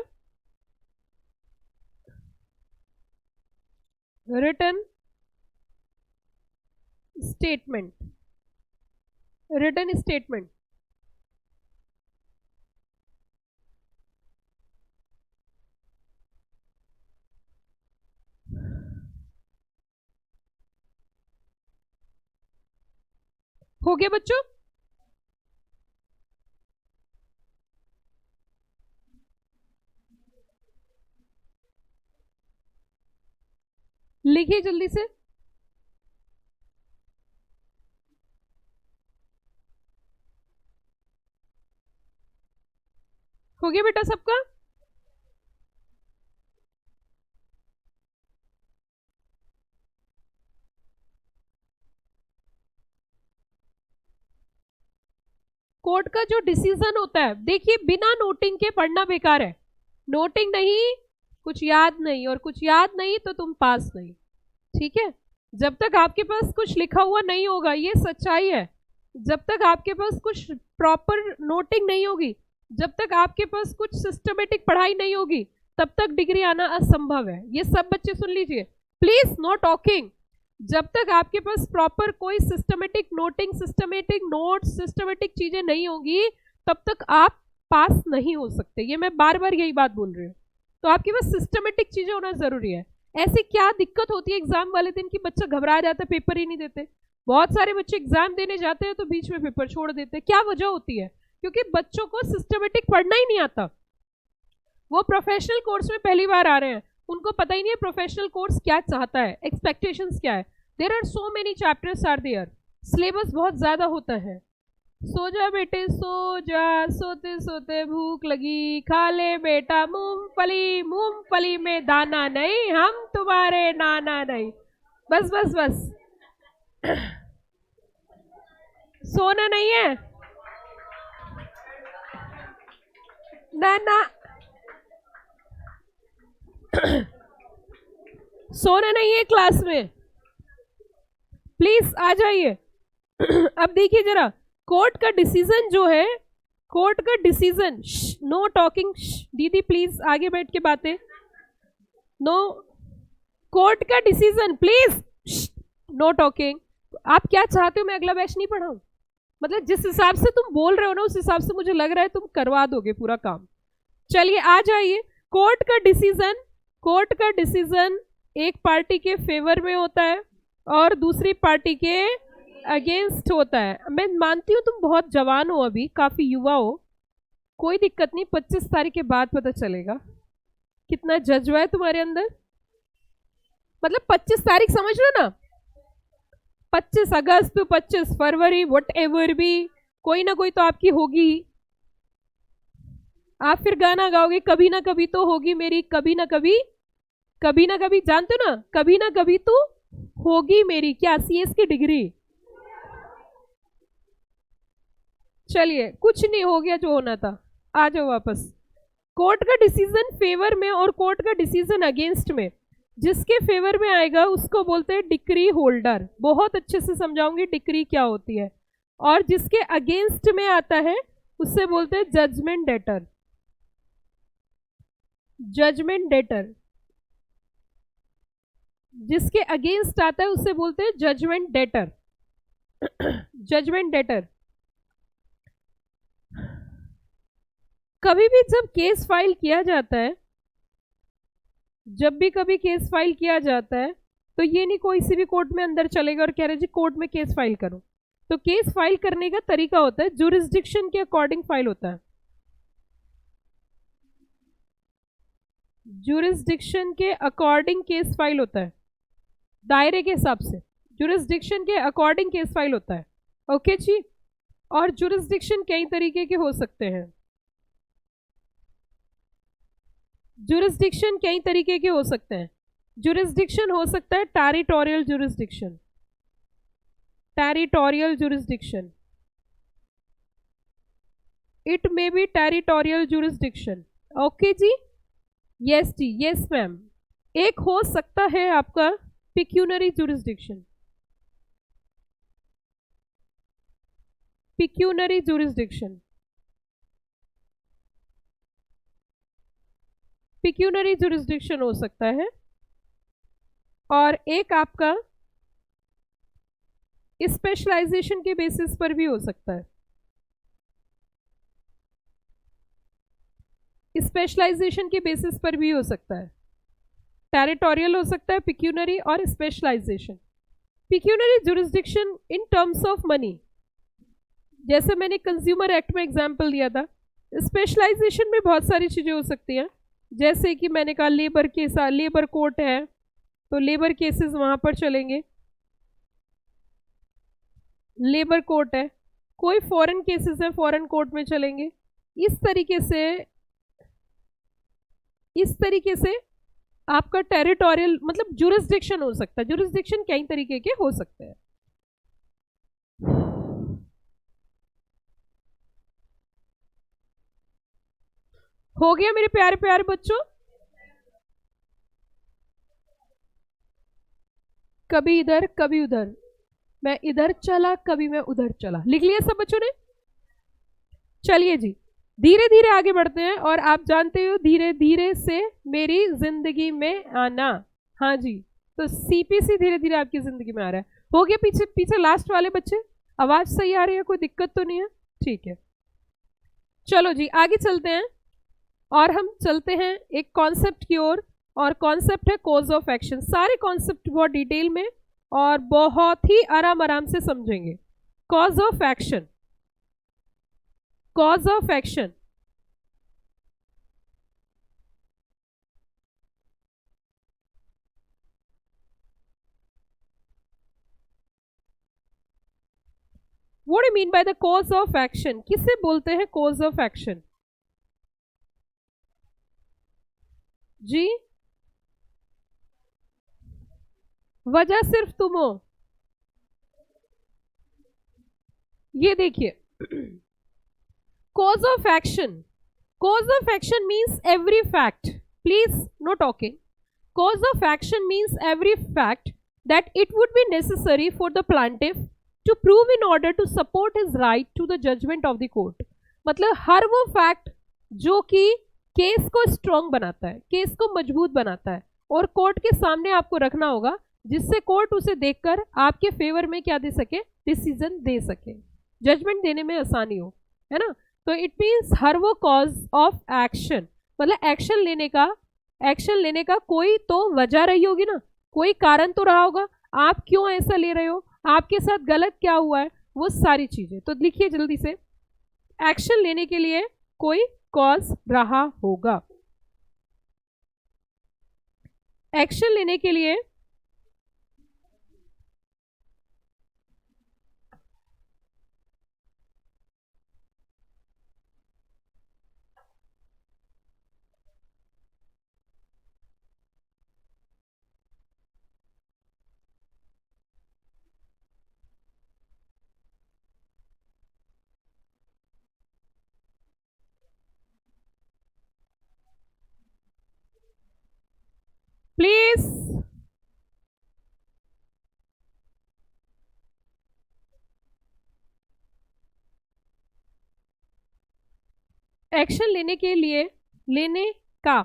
रिटन स्टेटमेंट। हो गया बच्चों? लिखिए जल्दी से। हो गया बेटा सबका? कोर्ट का जो डिसीजन होता है, देखिए बिना नोटिंग के पढ़ना बेकार है। नोटिंग नहीं, कुछ याद नहीं, और कुछ याद नहीं तो तुम पास नहीं, ठीक है? जब तक आपके पास कुछ लिखा हुआ नहीं होगा, ये सच्चाई है, जब तक आपके पास कुछ प्रॉपर नोटिंग नहीं होगी, जब तक आपके पास कुछ सिस्टमेटिक पढ़ाई नहीं होगी, तब तक डिग्री आना असंभव है। ये सब बच्चे सुन लीजिए, प्लीज नो टॉकिंग। जब तक आपके पास प्रॉपर कोई systematic noting, systematic notes, systematic चीजें नहीं होगी, तब तक आप पास नहीं हो सकते। ये मैं बार बार यही बात बोल रही हूँ। तो आपके पास सिस्टमेटिक चीजें होना जरूरी है। ऐसी क्या दिक्कत होती है एग्जाम वाले दिन कि बच्चा घबरा जाता है, पेपर ही नहीं देते? बहुत सारे बच्चे एग्जाम देने जाते हैं तो बीच में पेपर छोड़ देते हैं। क्या वजह होती है? क्योंकि बच्चों को सिस्टमेटिक पढ़ना ही नहीं आता। वो प्रोफेशनल कोर्स में पहली बार आ रहे हैं, उनको पता ही नहीं है प्रोफेशनल कोर्स क्या चाहता है, एक्सपेक्टेशंस क्या है। There are so many chapters are there, syllabus बहुत ज्यादा होता है, सो जा बेटे सो जा, सोते सोते भूख लगी, खा ले बेटा मूंगफली, मूंगफली में दाना नहीं, हम तुम्हारे नाना नहीं। बस बस बस। सोना नहीं है ना ना, सोना नहीं है क्लास में, प्लीज आ जाइए। अब देखिए जरा, कोर्ट का डिसीजन जो है, कोर्ट का डिसीजन, नो टॉकिंग, दीदी प्लीज आगे बैठ के बातें, नो, कोर्ट का डिसीजन प्लीज, नो टॉकिंग। आप क्या चाहते हो मैं अगला बैच नहीं पढ़ाऊं? मतलब जिस हिसाब से तुम बोल रहे हो ना, उस हिसाब से मुझे लग रहा है तुम करवा दोगे पूरा काम। चलिए आ जाइए। कोर्ट का डिसीजन, कोर्ट का डिसीजन एक पार्टी के फेवर में होता है और दूसरी पार्टी के अगेंस्ट होता है। मैं मानती हूँ तुम बहुत जवान हो, अभी काफी युवा हो, कोई दिक्कत नहीं, 25 तारीख के बाद पता चलेगा कितना जज्बा है तुम्हारे अंदर। मतलब 25 तारीख समझ लो ना, 25 अगस्त, 25 फरवरी, वट एवर भी, कोई ना कोई तो आपकी होगी। आप फिर गाना गाओगे, कभी ना कभी तो होगी मेरी, कभी ना कभी, कभी ना कभी, जानते हो ना, कभी ना कभी तो होगी मेरी, क्या सीएस की डिग्री। चलिए कुछ नहीं, हो गया जो होना था, आ जाओ वापस। कोर्ट का डिसीजन फेवर में और कोर्ट का डिसीजन अगेंस्ट में, जिसके फेवर में आएगा उसको बोलते हैं डिक्री होल्डर, बहुत अच्छे से समझाऊंगी डिक्री क्या होती है। और जिसके अगेंस्ट में आता है उससे बोलते हैं जजमेंट डेटर, जजमेंट डेटर, जिसके अगेंस्ट आता है उससे बोलते हैं जजमेंट डेटर। Judgement debtor. कभी भी जब केस फाइल किया जाता है, जब भी कभी केस फाइल किया जाता है, तो ये नहीं कोई सी भी कोर्ट में अंदर चलेगा और कह रहे जी कोर्ट में केस फाइल करो। तो केस फाइल करने का तरीका होता है, जुरिस्डिक्शन के अकॉर्डिंग फाइल होता है, जुरिस्डिक्शन के अकॉर्डिंग केस फाइल होता है, दायरे के हिसाब से जुरिस्डिक्शन के अकॉर्डिंग केस फाइल होता है। ओके जी। और जुरिस्डिक्शन कई तरीके के हो सकते हैं, जुरिस्डिक्शन कई तरीके के हो सकते हैं। जुरिस्डिक्शन हो सकता है territorial jurisdiction, territorial jurisdiction, it may be territorial jurisdiction. Okay जी, यस जी, यस मैम। एक हो सकता है आपका pecuniary jurisdiction, pecuniary jurisdiction, pecuniary jurisdiction हो सकता है। और एक आपका स्पेशलाइजेशन के बेसिस पर भी हो सकता है, स्पेशलाइजेशन के बेसिस पर भी हो सकता है। टेरिटोरियल हो सकता है, पिक्यूनरी और specialization. Pecuniary jurisdiction in terms of money, जैसे मैंने कंज्यूमर एक्ट में एग्जांपल दिया था। स्पेशलाइजेशन में बहुत सारी चीजें हो सकती हैं, जैसे कि मैंने कहा लेबर केस, लेबर कोर्ट है तो लेबर केसेस वहां पर चलेंगे, लेबर कोर्ट है, कोई फॉरेन केसेस है फॉरेन कोर्ट में चलेंगे। इस तरीके से, इस तरीके से आपका टेरिटोरियल मतलब जुरिस्डिक्शन हो सकता है। जुरिस्डिक्शन कई तरीके के हो सकते हैं। हो गया मेरे प्यारे प्यारे बच्चों? कभी इधर कभी उधर, मैं इधर चला कभी मैं उधर चला, लिख लिया सब बच्चों ने? चलिए जी, धीरे धीरे आगे बढ़ते हैं। और आप जानते हो धीरे धीरे से मेरी जिंदगी में आना, हाँ जी, तो सीपीसी धीरे धीरे आपकी जिंदगी में आ रहा है। हो गया? पीछे पीछे लास्ट वाले बच्चे, आवाज सही आ रही है? कोई दिक्कत तो नहीं है? ठीक है, चलो जी आगे चलते हैं। और हम चलते हैं एक कॉन्सेप्ट की ओर, और कॉन्सेप्ट है कॉज ऑफ एक्शन। सारे कॉन्सेप्ट बहुत डिटेल में और बहुत ही आराम आराम से समझेंगे। Cause of action, cause of action, what do mean by the cause of action? किसे बोलते हैं कॉज ऑफ एक्शन? जी, वजह सिर्फ तुम हो। ये देखिए, cause of action, cause of action means every fact, please no talking. Cause of action means every fact that it would be necessary for the plaintiff to prove in order to support his right to the judgment of the court. मतलब हर वो fact जो कि case को strong बनाता है, case को मजबूत बनाता है, और कोर्ट के सामने आपको रखना होगा, जिससे कोर्ट उसे देखकर आपके फेवर में क्या दे सके, डिसीजन दे सके, जजमेंट देने में आसानी हो, है ना। तो इट मीन्स हर वो कॉज ऑफ एक्शन, मतलब एक्शन लेने का कोई तो वजह रही होगी ना, कोई कारण तो रहा होगा, आप क्यों ऐसा ले रहे हो, आपके साथ गलत क्या हुआ है, वो सारी चीजें। तो लिखिए जल्दी से, एक्शन लेने के लिए कोई कॉज रहा होगा। एक्शन लेने के लिए प्लीज, एक्शन लेने के लिए, लेने का,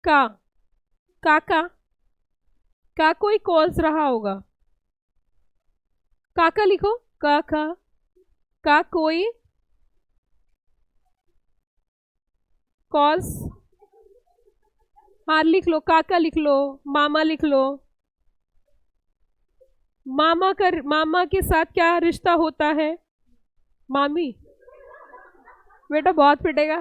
का का कोई कॉज रहा होगा। का लिखो, का कोई कॉज, हाँ लिख लो, काका लिख लो, मामा लिख लो। मामा के साथ क्या रिश्ता होता है, मामी, बेटा बहुत पिटेगा।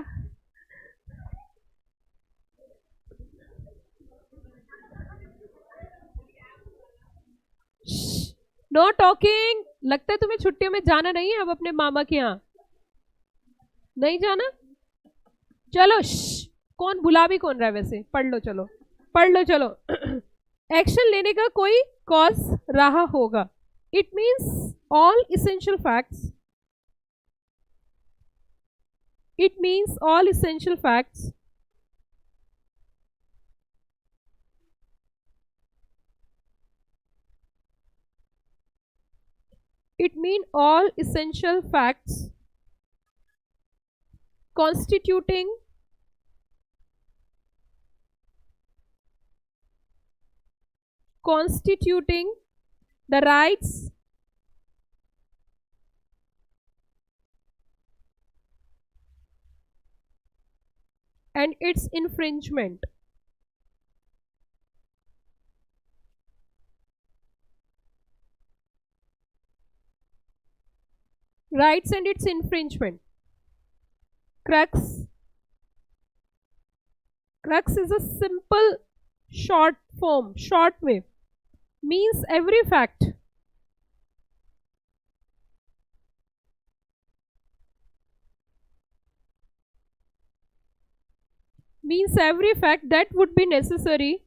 नो टॉकिंग, लगता है तुम्हें छुट्टियों में जाना नहीं है अब अपने मामा के यहाँ, नहीं जाना, चलो कौन बुला भी कौन रहा है वैसे, पढ़ लो चलो, पढ़ लो चलो। एक्शन लेने का कोई कॉज रहा होगा, it means all essential facts, it means all essential facts it mean all essential facts constituting the rights and its infringement. Rights and its infringement. Crux is a simple short form, short way, means every fact. Means every fact that would be necessary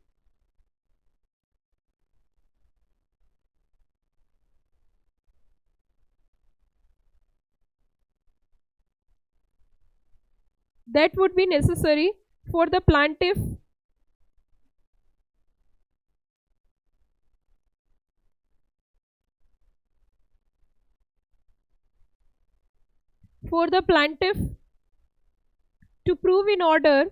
for the plaintiff to prove in order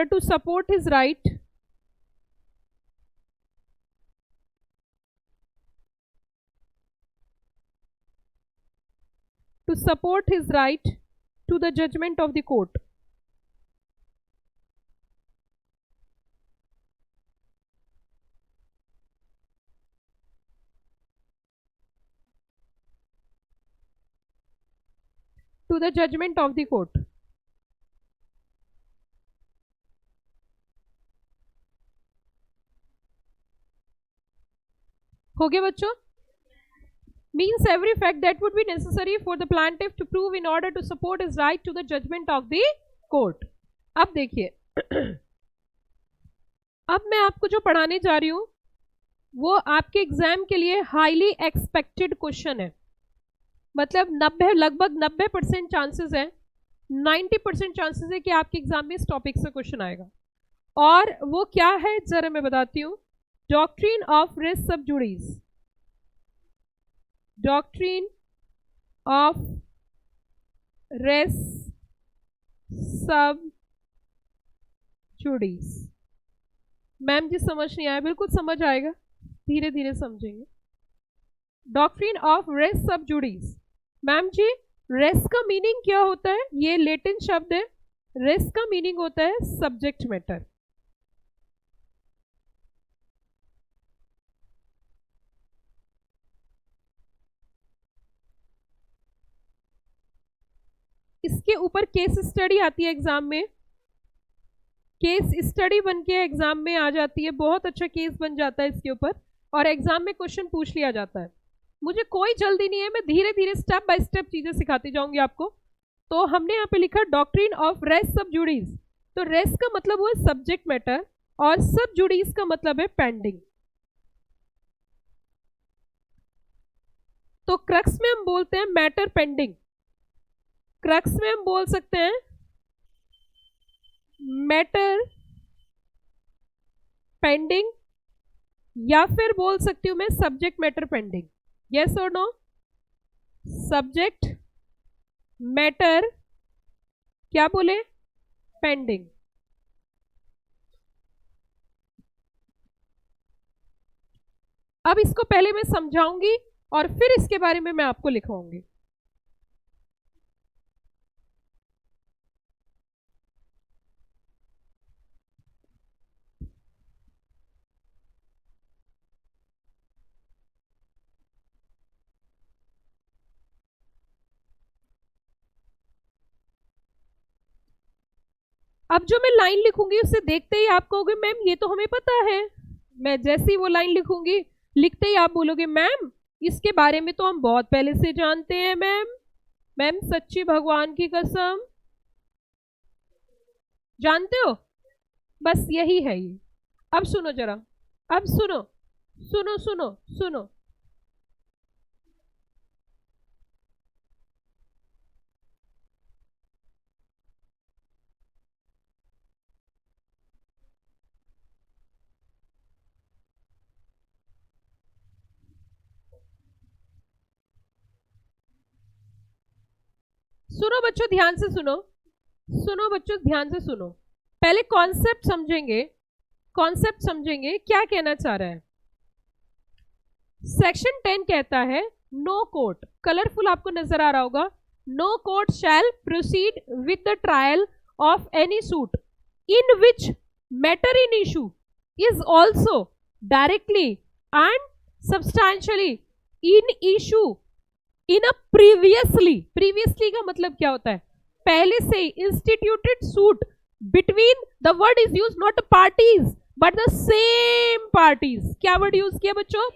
to support his right to the judgment of the court. To the judgment of the court. हो गया बच्चों? means every fact that would be necessary for the plaintiff to prove in order to support his right to the judgment of the court. अब देखिए अब मैं आपको जो पढ़ाने जा रही हूं वो आपके एग्जाम के लिए हाईली एक्सपेक्टेड क्वेश्चन है। मतलब लगभग 90% चांसेस है, 90% चांसेस है कि आपके एग्जाम में इस टॉपिक से क्वेश्चन आएगा। और वो क्या है जरा मैं बताती हूँ। डॉक्ट्रिन ऑफ रेस सब जुडिस, डॉक्ट्रिन ऑफ रेस सब जुडिस। मैम जी समझ नहीं आया? बिल्कुल समझ आएगा, धीरे धीरे समझेंगे। डॉक्ट्रिन ऑफ रेस सब जुडिस। मैम जी रेस का मीनिंग क्या होता है? ये लैटिन शब्द है। रेस का मीनिंग होता है सब्जेक्ट मैटर। इसके ऊपर केस स्टडी आती है एग्जाम में, केस स्टडी बन के एग्जाम में आ जाती है, बहुत अच्छा केस बन जाता है इसके ऊपर और एग्जाम में क्वेश्चन पूछ लिया जाता है। मुझे कोई जल्दी नहीं है, मैं धीरे धीरे स्टेप बाय स्टेप चीजें सिखाती जाऊंगी आपको। तो हमने यहाँ पे लिखा डॉक्ट्रिन ऑफ रेस सब जुडिस। तो रेस का मतलब हुआ सब्जेक्ट मैटर और सब जुडिस का मतलब है पेंडिंग। तो क्रक्स में हम बोलते हैं मैटर पेंडिंग, क्रक्स में हम बोल सकते हैं मैटर पेंडिंग, या फिर बोल सकती हूं मैं सब्जेक्ट मैटर पेंडिंग। यस और नो? सब्जेक्ट मैटर क्या बोले? पेंडिंग। अब इसको पहले मैं समझाऊंगी और फिर इसके बारे में मैं आपको लिखवाऊंगी। अब जो मैं लाइन लिखूंगी उससे देखते ही आप कहोगे मैम ये तो हमें पता है। मैं जैसे ही वो लाइन लिखूंगी लिखते ही आप बोलोगे मैम इसके बारे में तो हम बहुत पहले से जानते हैं मैम। मैम सच्ची भगवान की कसम जानते हो? बस यही है ये। अब सुनो जरा, अब सुनो सुनो सुनो सुनो। सुनो बच्चों ध्यान से सुनो, सुनो बच्चों ध्यान से सुनो। पहले कॉन्सेप्ट समझेंगे, कॉन्सेप्ट समझेंगे क्या कहना चाह रहा है। सेक्शन 10 कहता है नो कोर्ट, कलरफुल आपको नजर आ रहा होगा, no court shall proceed with the trial of any suit in which matter in issue is also directly and substantially in issue in a previously. Previously का मतलब क्या होता है? पहले से instituted suit between, the word is use not parties but the same parties. क्या word use किया बच्चों?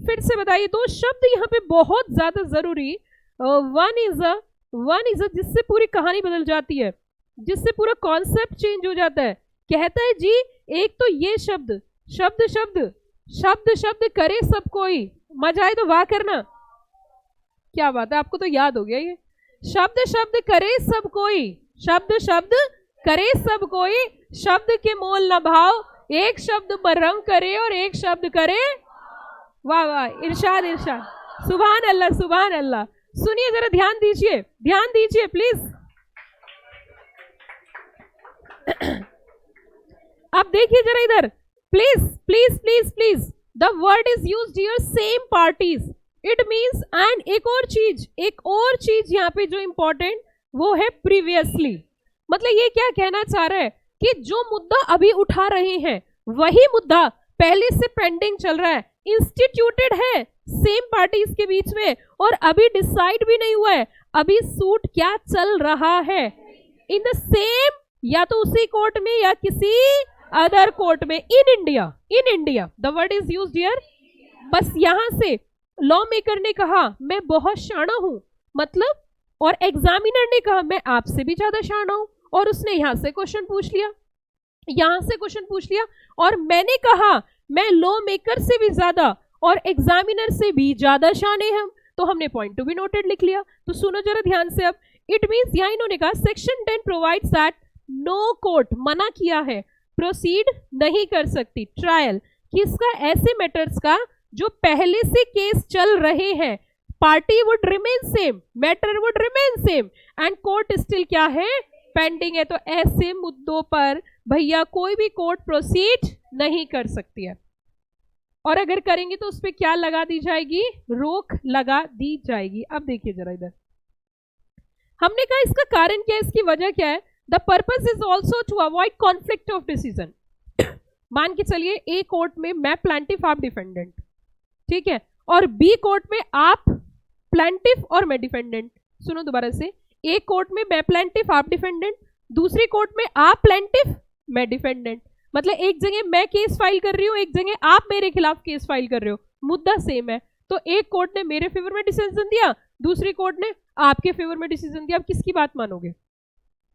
फिर से बताइए, दो शब्द यहाँ पे बहुत ज्यादा जरूरी। वन इज अ जिससे पूरी कहानी बदल जाती है, जिससे पूरा कॉन्सेप्ट चेंज हो जाता है। कहता है जी एक तो ये शब्द शब्द शब्द शब्द शब्द करे सब कोई, मजा आए तो वाह करना। क्या बात है, आपको तो याद हो गया ये। शब्द शब्द करे सब कोई, शब्द शब्द करे सब कोई, शब्द के मोल न भाव, एक शब्द बरंग करे और एक शब्द करे। वाह वाह, इरशाद इरशाद, सुभान अल्लाह सुभान अल्लाह। सुनिए जरा, ध्यान दीजिए, ध्यान दीजिए प्लीज। अब देखिए जरा इधर, please please please please, the word is used here same parties, it means and एक और चीज यहाँ पे जो इंपॉर्टेंट वो है प्रीवियसली। मतलब ये क्या कहना चाह रहा है कि जो मुद्दा अभी उठा रहे हैं वही मुद्दा पहले से पेंडिंग चल रहा है, इंस्टीट्यूटेड है सेम पार्टीज के बीच में और अभी डिसाइड भी नहीं हुआ है अभी सूट क्या चल रहा है इन द सेम, या तो उसी कोर्ट में या किसी अदर कोर्ट में in India. The word is used here बस यहां से लॉ मेकर ने कहा मैं बहुत शाना हूं, मतलब, और एग्जामिनर ने कहा मैं आपसे भी ज्यादा शाना हूं, और उसने यहां से क्वेश्चन पूछ लिया, यहां से क्वेश्चन पूछ लिया, और मैंने कहा मैं लॉ मेकर से भी ज्यादा और एग्जामिनर से भी ज्यादा शाने हम, तो हमने पॉइंट टू बी नोटेड लिख लिया। तो सुनो जरा ध्यान से, अब इट मींस यहां इन्होंने कहा section 10 provides that no court, मना किया है, प्रोसीड नहीं कर सकती ट्रायल किसका, ऐसे मैटर्स का जो पहले से केस चल रहे हैं, party would remain same, matter would remain same, and court still क्या है, पेंडिंग है। तो ऐसे मुद्दों पर भैया कोई भी कोर्ट प्रोसीड नहीं कर सकती है, और अगर करेंगे तो उस पर क्या लगा दी जाएगी, रोक लगा दी जाएगी। अब देखिए जरा इधर, हमने कहा इसका कारण क्या है, इसकी वजह क्या है, the purpose is also to avoid conflict of decision. मान के चलिए ए कोर्ट में मैं प्लांटिफ आप डिफेंडेंट, ठीक है, और बी कोर्ट में आप प्लांटिफ और मैं डिफेंडेंट। सुनो दोबारा से, ए कोर्ट में मैं प्लांटिफ आप डिफेंडेंट, दूसरी कोर्ट में आप प्लांटिफ मैं डिफेंडेंट, मतलब एक जगह मैं केस फाइल कर रही हूं, एक जगह आप मेरे खिलाफ केस फाइल कर रहे हो, मुद्दा सेम है। तो एक कोर्ट ने मेरे फेवर में डिसीजन दिया, दूसरी कोर्ट ने आपके फेवर में डिसीजन दिया, अब किसकी बात मानोगे,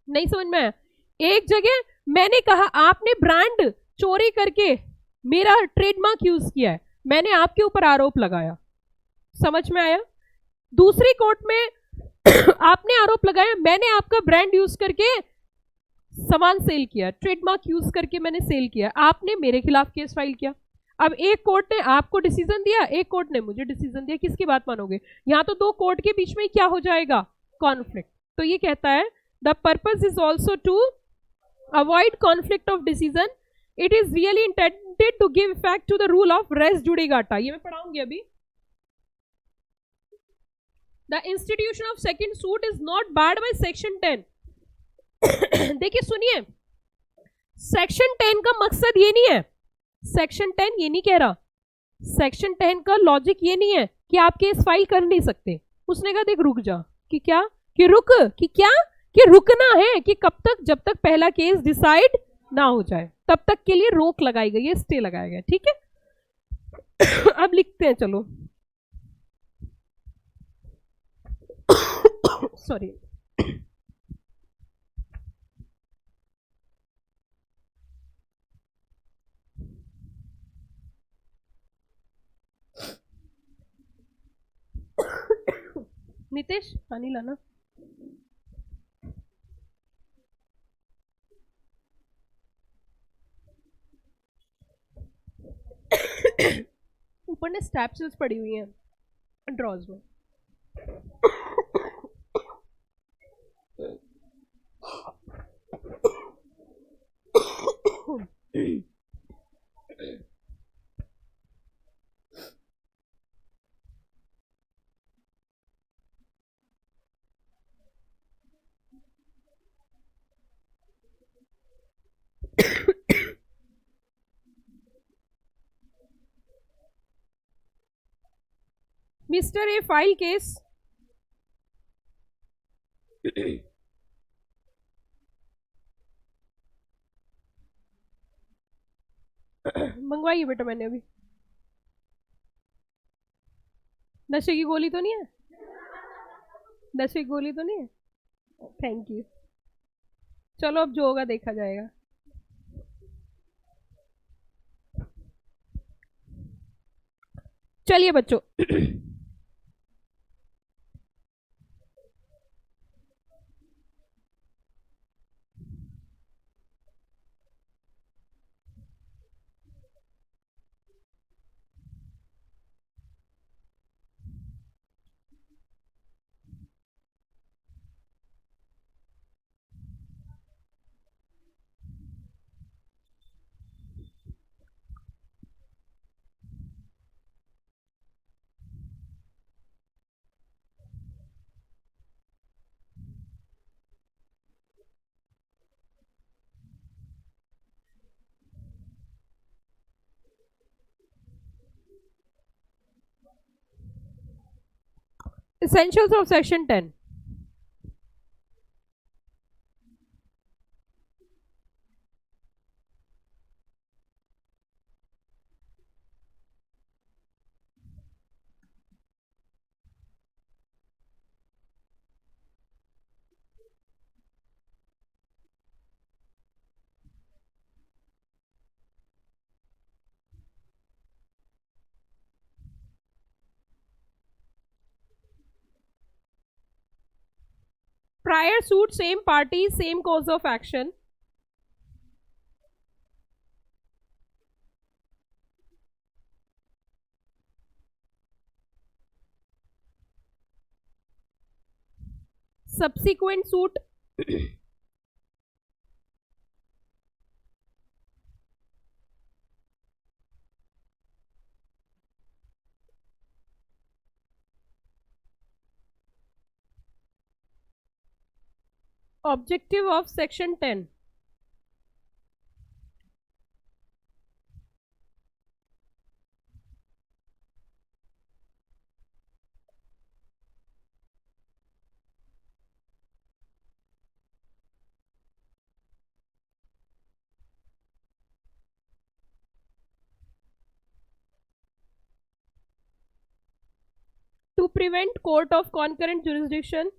नहीं समझ में आया। एक जगह मैंने कहा आपने ब्रांड चोरी करके मेरा ट्रेडमार्क यूज किया है, मैंने आपके ऊपर आरोप लगाया, समझ में आया। दूसरी कोर्ट में आपने आरोप लगाया मैंने आपका ब्रांड यूज करके सामान सेल किया, ट्रेडमार्क यूज करके मैंने सेल किया, आपने मेरे खिलाफ केस फाइल किया। अब एक कोर्ट ने आपको डिसीजन दिया, एक कोर्ट ने मुझे डिसीजन दिया, किसकी बात मानोगे, यहां तो दो कोर्ट के बीच में क्या हो जाएगा, कॉन्फ्लिक्ट। तो ये कहता है the purpose is also to avoid conflict of decision, it is really intended to give effect to the rule of res judicata. ये मैं पढ़ाऊंगी अभी। The institution of second suit is not barred by section 10। देखिए सुनिए, section 10 का मकसद ये नहीं है, सेक्शन 10 ये नहीं कह रहा, सेक्शन 10 का लॉजिक ये नहीं है कि आप केस फाइल कर नहीं सकते। उसने कहा देख रुक जा, कि क्या, कि रुक, कि क्या, कि रुकना है, कि कब तक, जब तक पहला केस डिसाइड ना हो जाए तब तक के लिए रोक लगाई गई है, स्टे लगाया गया, ठीक है। अब लिखते हैं, चलो सॉरी। नितेश पानी लाना। ऊपर ने स्टैप्सूल्स पड़ी हुई हैं ड्रॉज में। Mr. A file case मंगवाई है बेटा मैंने अभी। नशे की गोली तो नहीं है, नशे की गोली तो नहीं है, थैंक यू। चलो अब जो होगा देखा जाएगा। चलिए बच्चों, essentials of section 10। prior suit, same party, same cause of action. Subsequent suit. Objective of section 10. To prevent court of concurrent jurisdiction.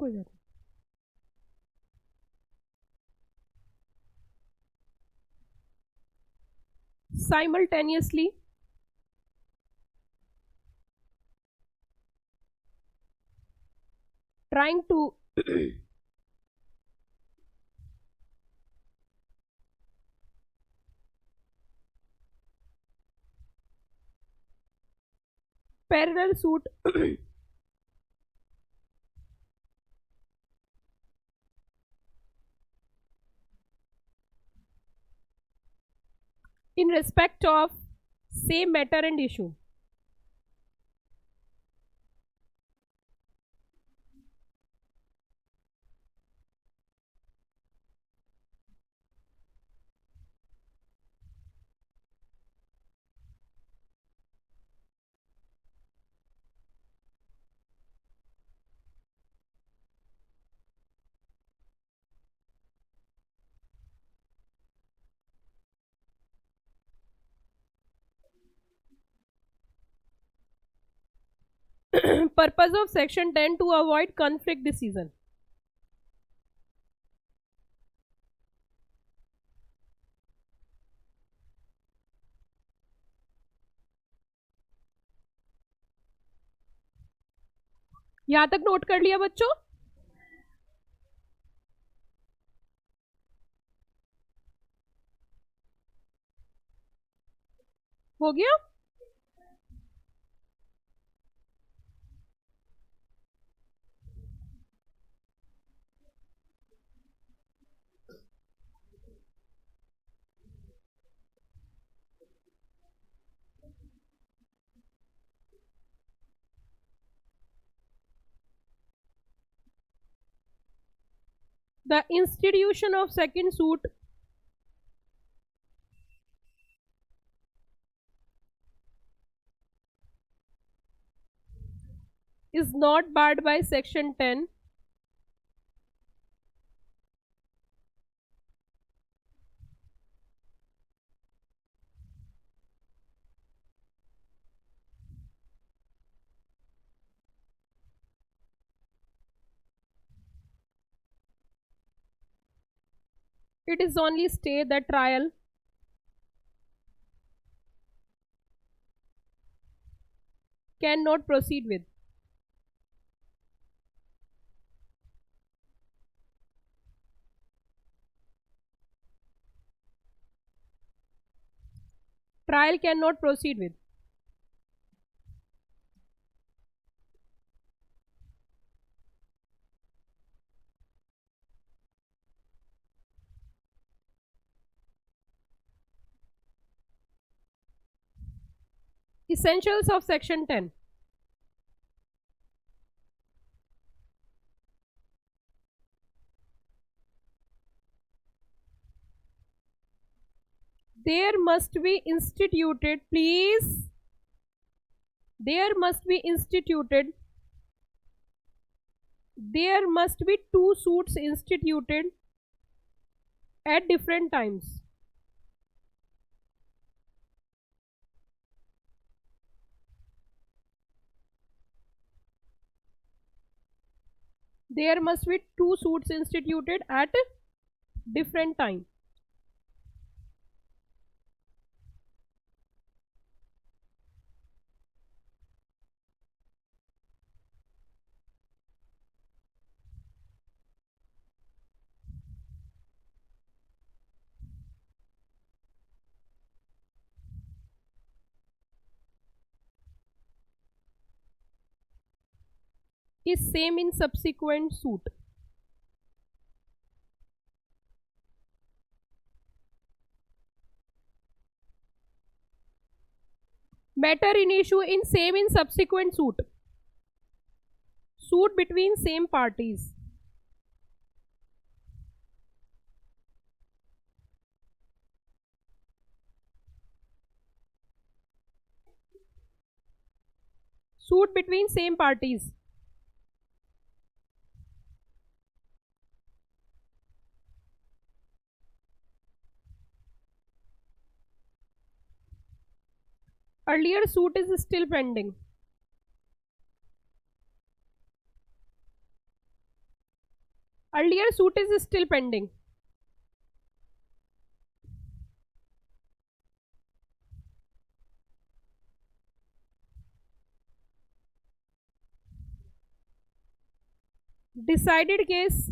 कोई बात नहीं. Simultaneously trying to parallel suit in respect of same matter and issue. Purpose of section 10 to avoid conflict decision. यहां तक note कर लिया बच्चों? हो गया? The institution of second suit is not barred by section 10 it is only stay the trial cannot proceed with. Trial cannot proceed with. Essentials of section 10. There must be instituted, please. There must be instituted. There must be two suits instituted at different times. There must be 2 suits instituted at different time. Is same in subsequent suit. Matter in issue in same in subsequent suit. Suit between same parties. Suit between same parties. Earlier suit is still pending. Earlier suit is still pending. Decided case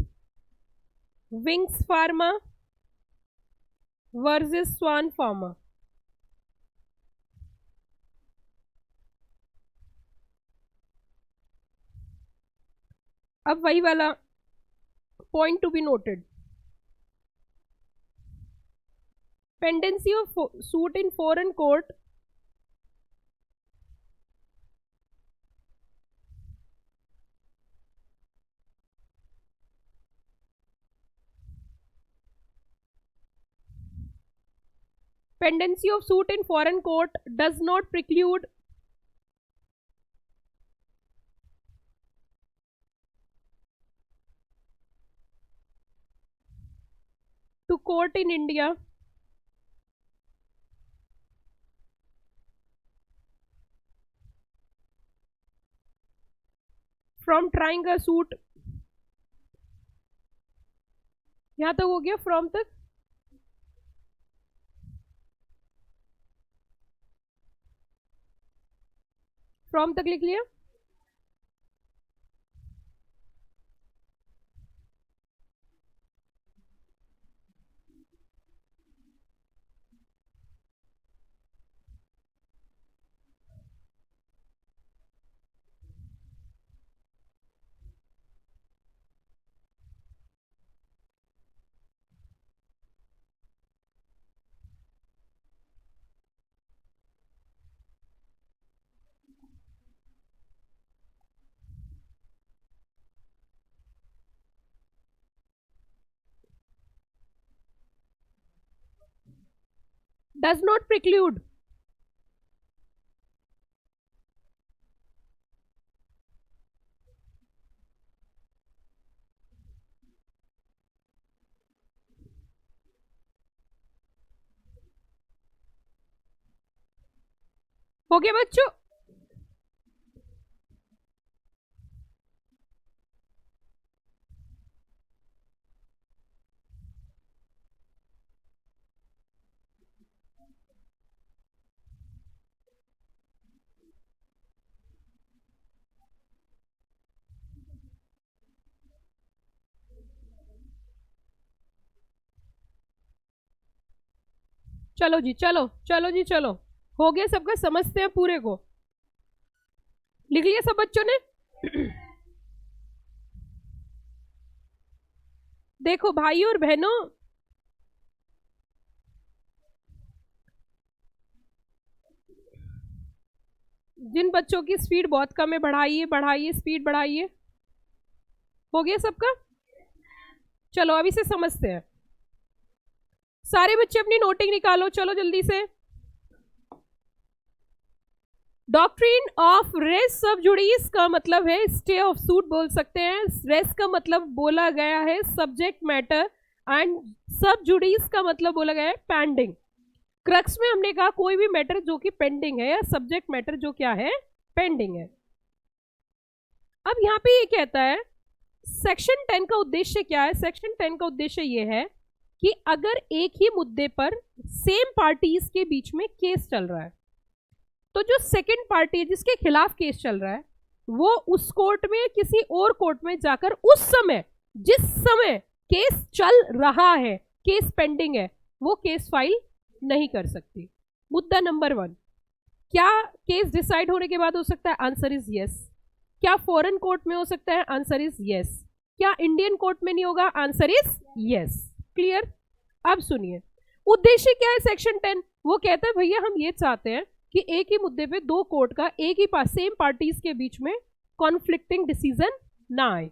Wings Pharma versus Swan Pharma. अब वही वाला point to be noted. Pendency of suit in foreign court pendency of suit in foreign court does not preclude to court in India from trying a suit. यहां तक हो गया, from तक. From तक लिख लिया. Does not preclude. हो गया बच्चों. चलो जी, चलो चलो जी, चलो हो गया सबका. समझते हैं पूरे को. लिख लिया सब बच्चों ने. देखो भाई और बहनों, जिन बच्चों की स्पीड बहुत कम है, बढ़ाइए बढ़ाइए, स्पीड बढ़ाइए. हो गया सबका. चलो अभी से समझते हैं. सारे बच्चे अपनी नोटिंग निकालो, चलो जल्दी से. डॉक्ट्रिन ऑफ रेस सब जुडिस का मतलब है स्टे ऑफ सूट बोल सकते हैं. रेस का मतलब बोला गया है सब्जेक्ट मैटर, एंड सब जुडिस का मतलब बोला गया है पेंडिंग. क्रक्स में हमने कहा कोई भी मैटर जो कि पेंडिंग है, या सब्जेक्ट मैटर जो क्या है पेंडिंग है. अब यहां पे ये कहता है सेक्शन 10 का उद्देश्य क्या है? सेक्शन 10 का उद्देश्य यह है कि अगर एक ही मुद्दे पर सेम पार्टीज के बीच में केस चल रहा है, तो जो सेकंड पार्टी जिसके खिलाफ केस चल रहा है वो उस कोर्ट में किसी और कोर्ट में जाकर उस समय, जिस समय केस चल रहा है, केस पेंडिंग है, वो केस फाइल नहीं कर सकती। मुद्दा नंबर 1, क्या केस डिसाइड होने के बाद हो सकता है? Answer is yes. क्या फॉरेन कोर्ट में हो सकता है? Answer is yes. क्या इंडियन कोर्ट में नहीं होगा? Answer is yes. क्लियर? अब सुनिए, उद्देश्य क्या है सेक्शन 10? वो कहता है भैया हम ये चाहते हैं कि एक ही मुद्दे पे दो कोर्ट का एक ही सेम पार्टीज के बीच में कॉन्फ्लिक्टिंग डिसीजन ना आए।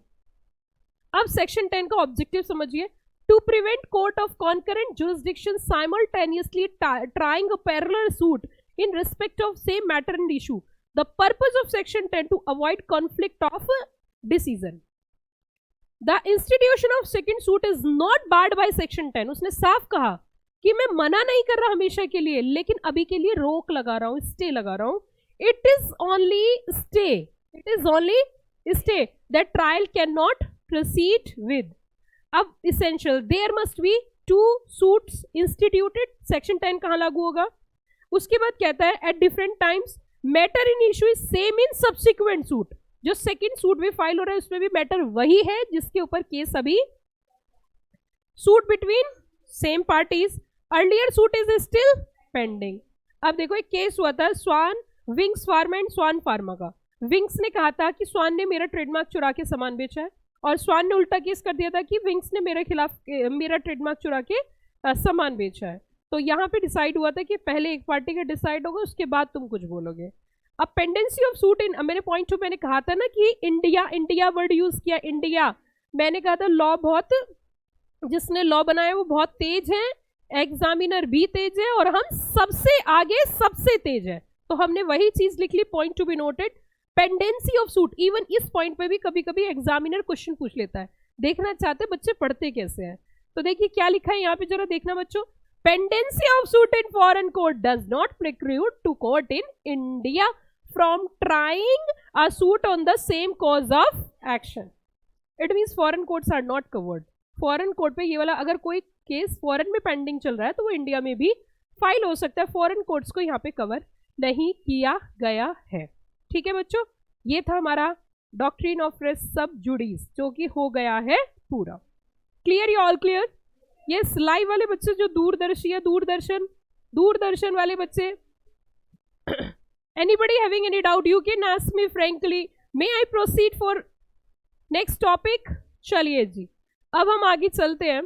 अब सेक्शन 10 का ऑब्जेक्टिव समझिए, to prevent court of concurrent jurisdiction simultaneously trying a parallel suit in respect of same matter and issue. The purpose of section 10 to avoid conflict of decision. The institution of second suit is not barred by section 10. उसने साफ कहा कि मैं मना नहीं कर रहा हमेशा के लिए, लेकिन अभी के लिए रोक लगा रहा हूं, स्टे लगा रहा हूं। It is only stay. It is only stay that trial cannot proceed with. अब essential, there must be two suits instituted. Section 10 कहाँ लागू होगा? उसके बाद कहता है at different times matter in issue is same in subsequent suit. जो second suit भी फाइल हो रहा है उसमें भी मैटर वही है जिसके ऊपर केस अभी, suit between same parties, earlier suit is still pending. अब देखो एक केस हुआ था Swan Wings Pharma and Swan Pharma का। विंग्स ने कहा था कि स्वान ने मेरा ट्रेडमार्क चुरा के सामान बेचा है, और स्वान ने उल्टा केस कर दिया था कि विंग्स ने मेरे खिलाफ मेरा ट्रेडमार्क चुरा के सामान बेचा है। तो यहाँ पे डिसाइड हुआ था कि पहले एक पार्टी का डिसाइड होगा, उसके बाद तुम कुछ बोलोगे। अब पेंडेंसी ऑफ सूट इन मेरे पॉइंट टू, मैंने कहा था ना कि इंडिया वर्ड यूज किया, इंडिया। मैंने कहा था लॉ बहुत, जिसने लॉ बनाया वो बहुत तेज है, एग्जामिनर भी तेज है, और हम सबसे आगे सबसे तेज है। तो हमने वही चीज लिख ली, point to be noted, pendency of suit. Even इस पॉइंट पे भी कभी कभी एग्जामिनर क्वेश्चन पूछ लेता है, देखना चाहते बच्चे पढ़ते कैसे हैं। तो देखिए क्या लिखा है यहाँ पे, जरा देखना बच्चों। Pendency of suit in foreign court does not preclude to court in India from trying a suit on the same cause of action. It means foreign courts are not covered. Foreign court पे ये वाला अगर कोई case foreign में pending चल रहा है तो वो इंडिया में भी फाइल हो सकता है। फॉरेन कोर्ट्स को यहाँ पे कवर नहीं किया गया है। ठीक है बच्चों, ये था हमारा डॉक्ट्रिन ऑफ रेस सब जुडिस, जो कि हो गया है पूरा। क्लियर? You all clear? ये लाइव वाले बच्चे जो दूरदर्शी है, दूरदर्शन वाले बच्चे, anybody having any doubt you can ask me frankly. May I proceed for next topic? चलिए जी, अब हम आगे चलते हैं।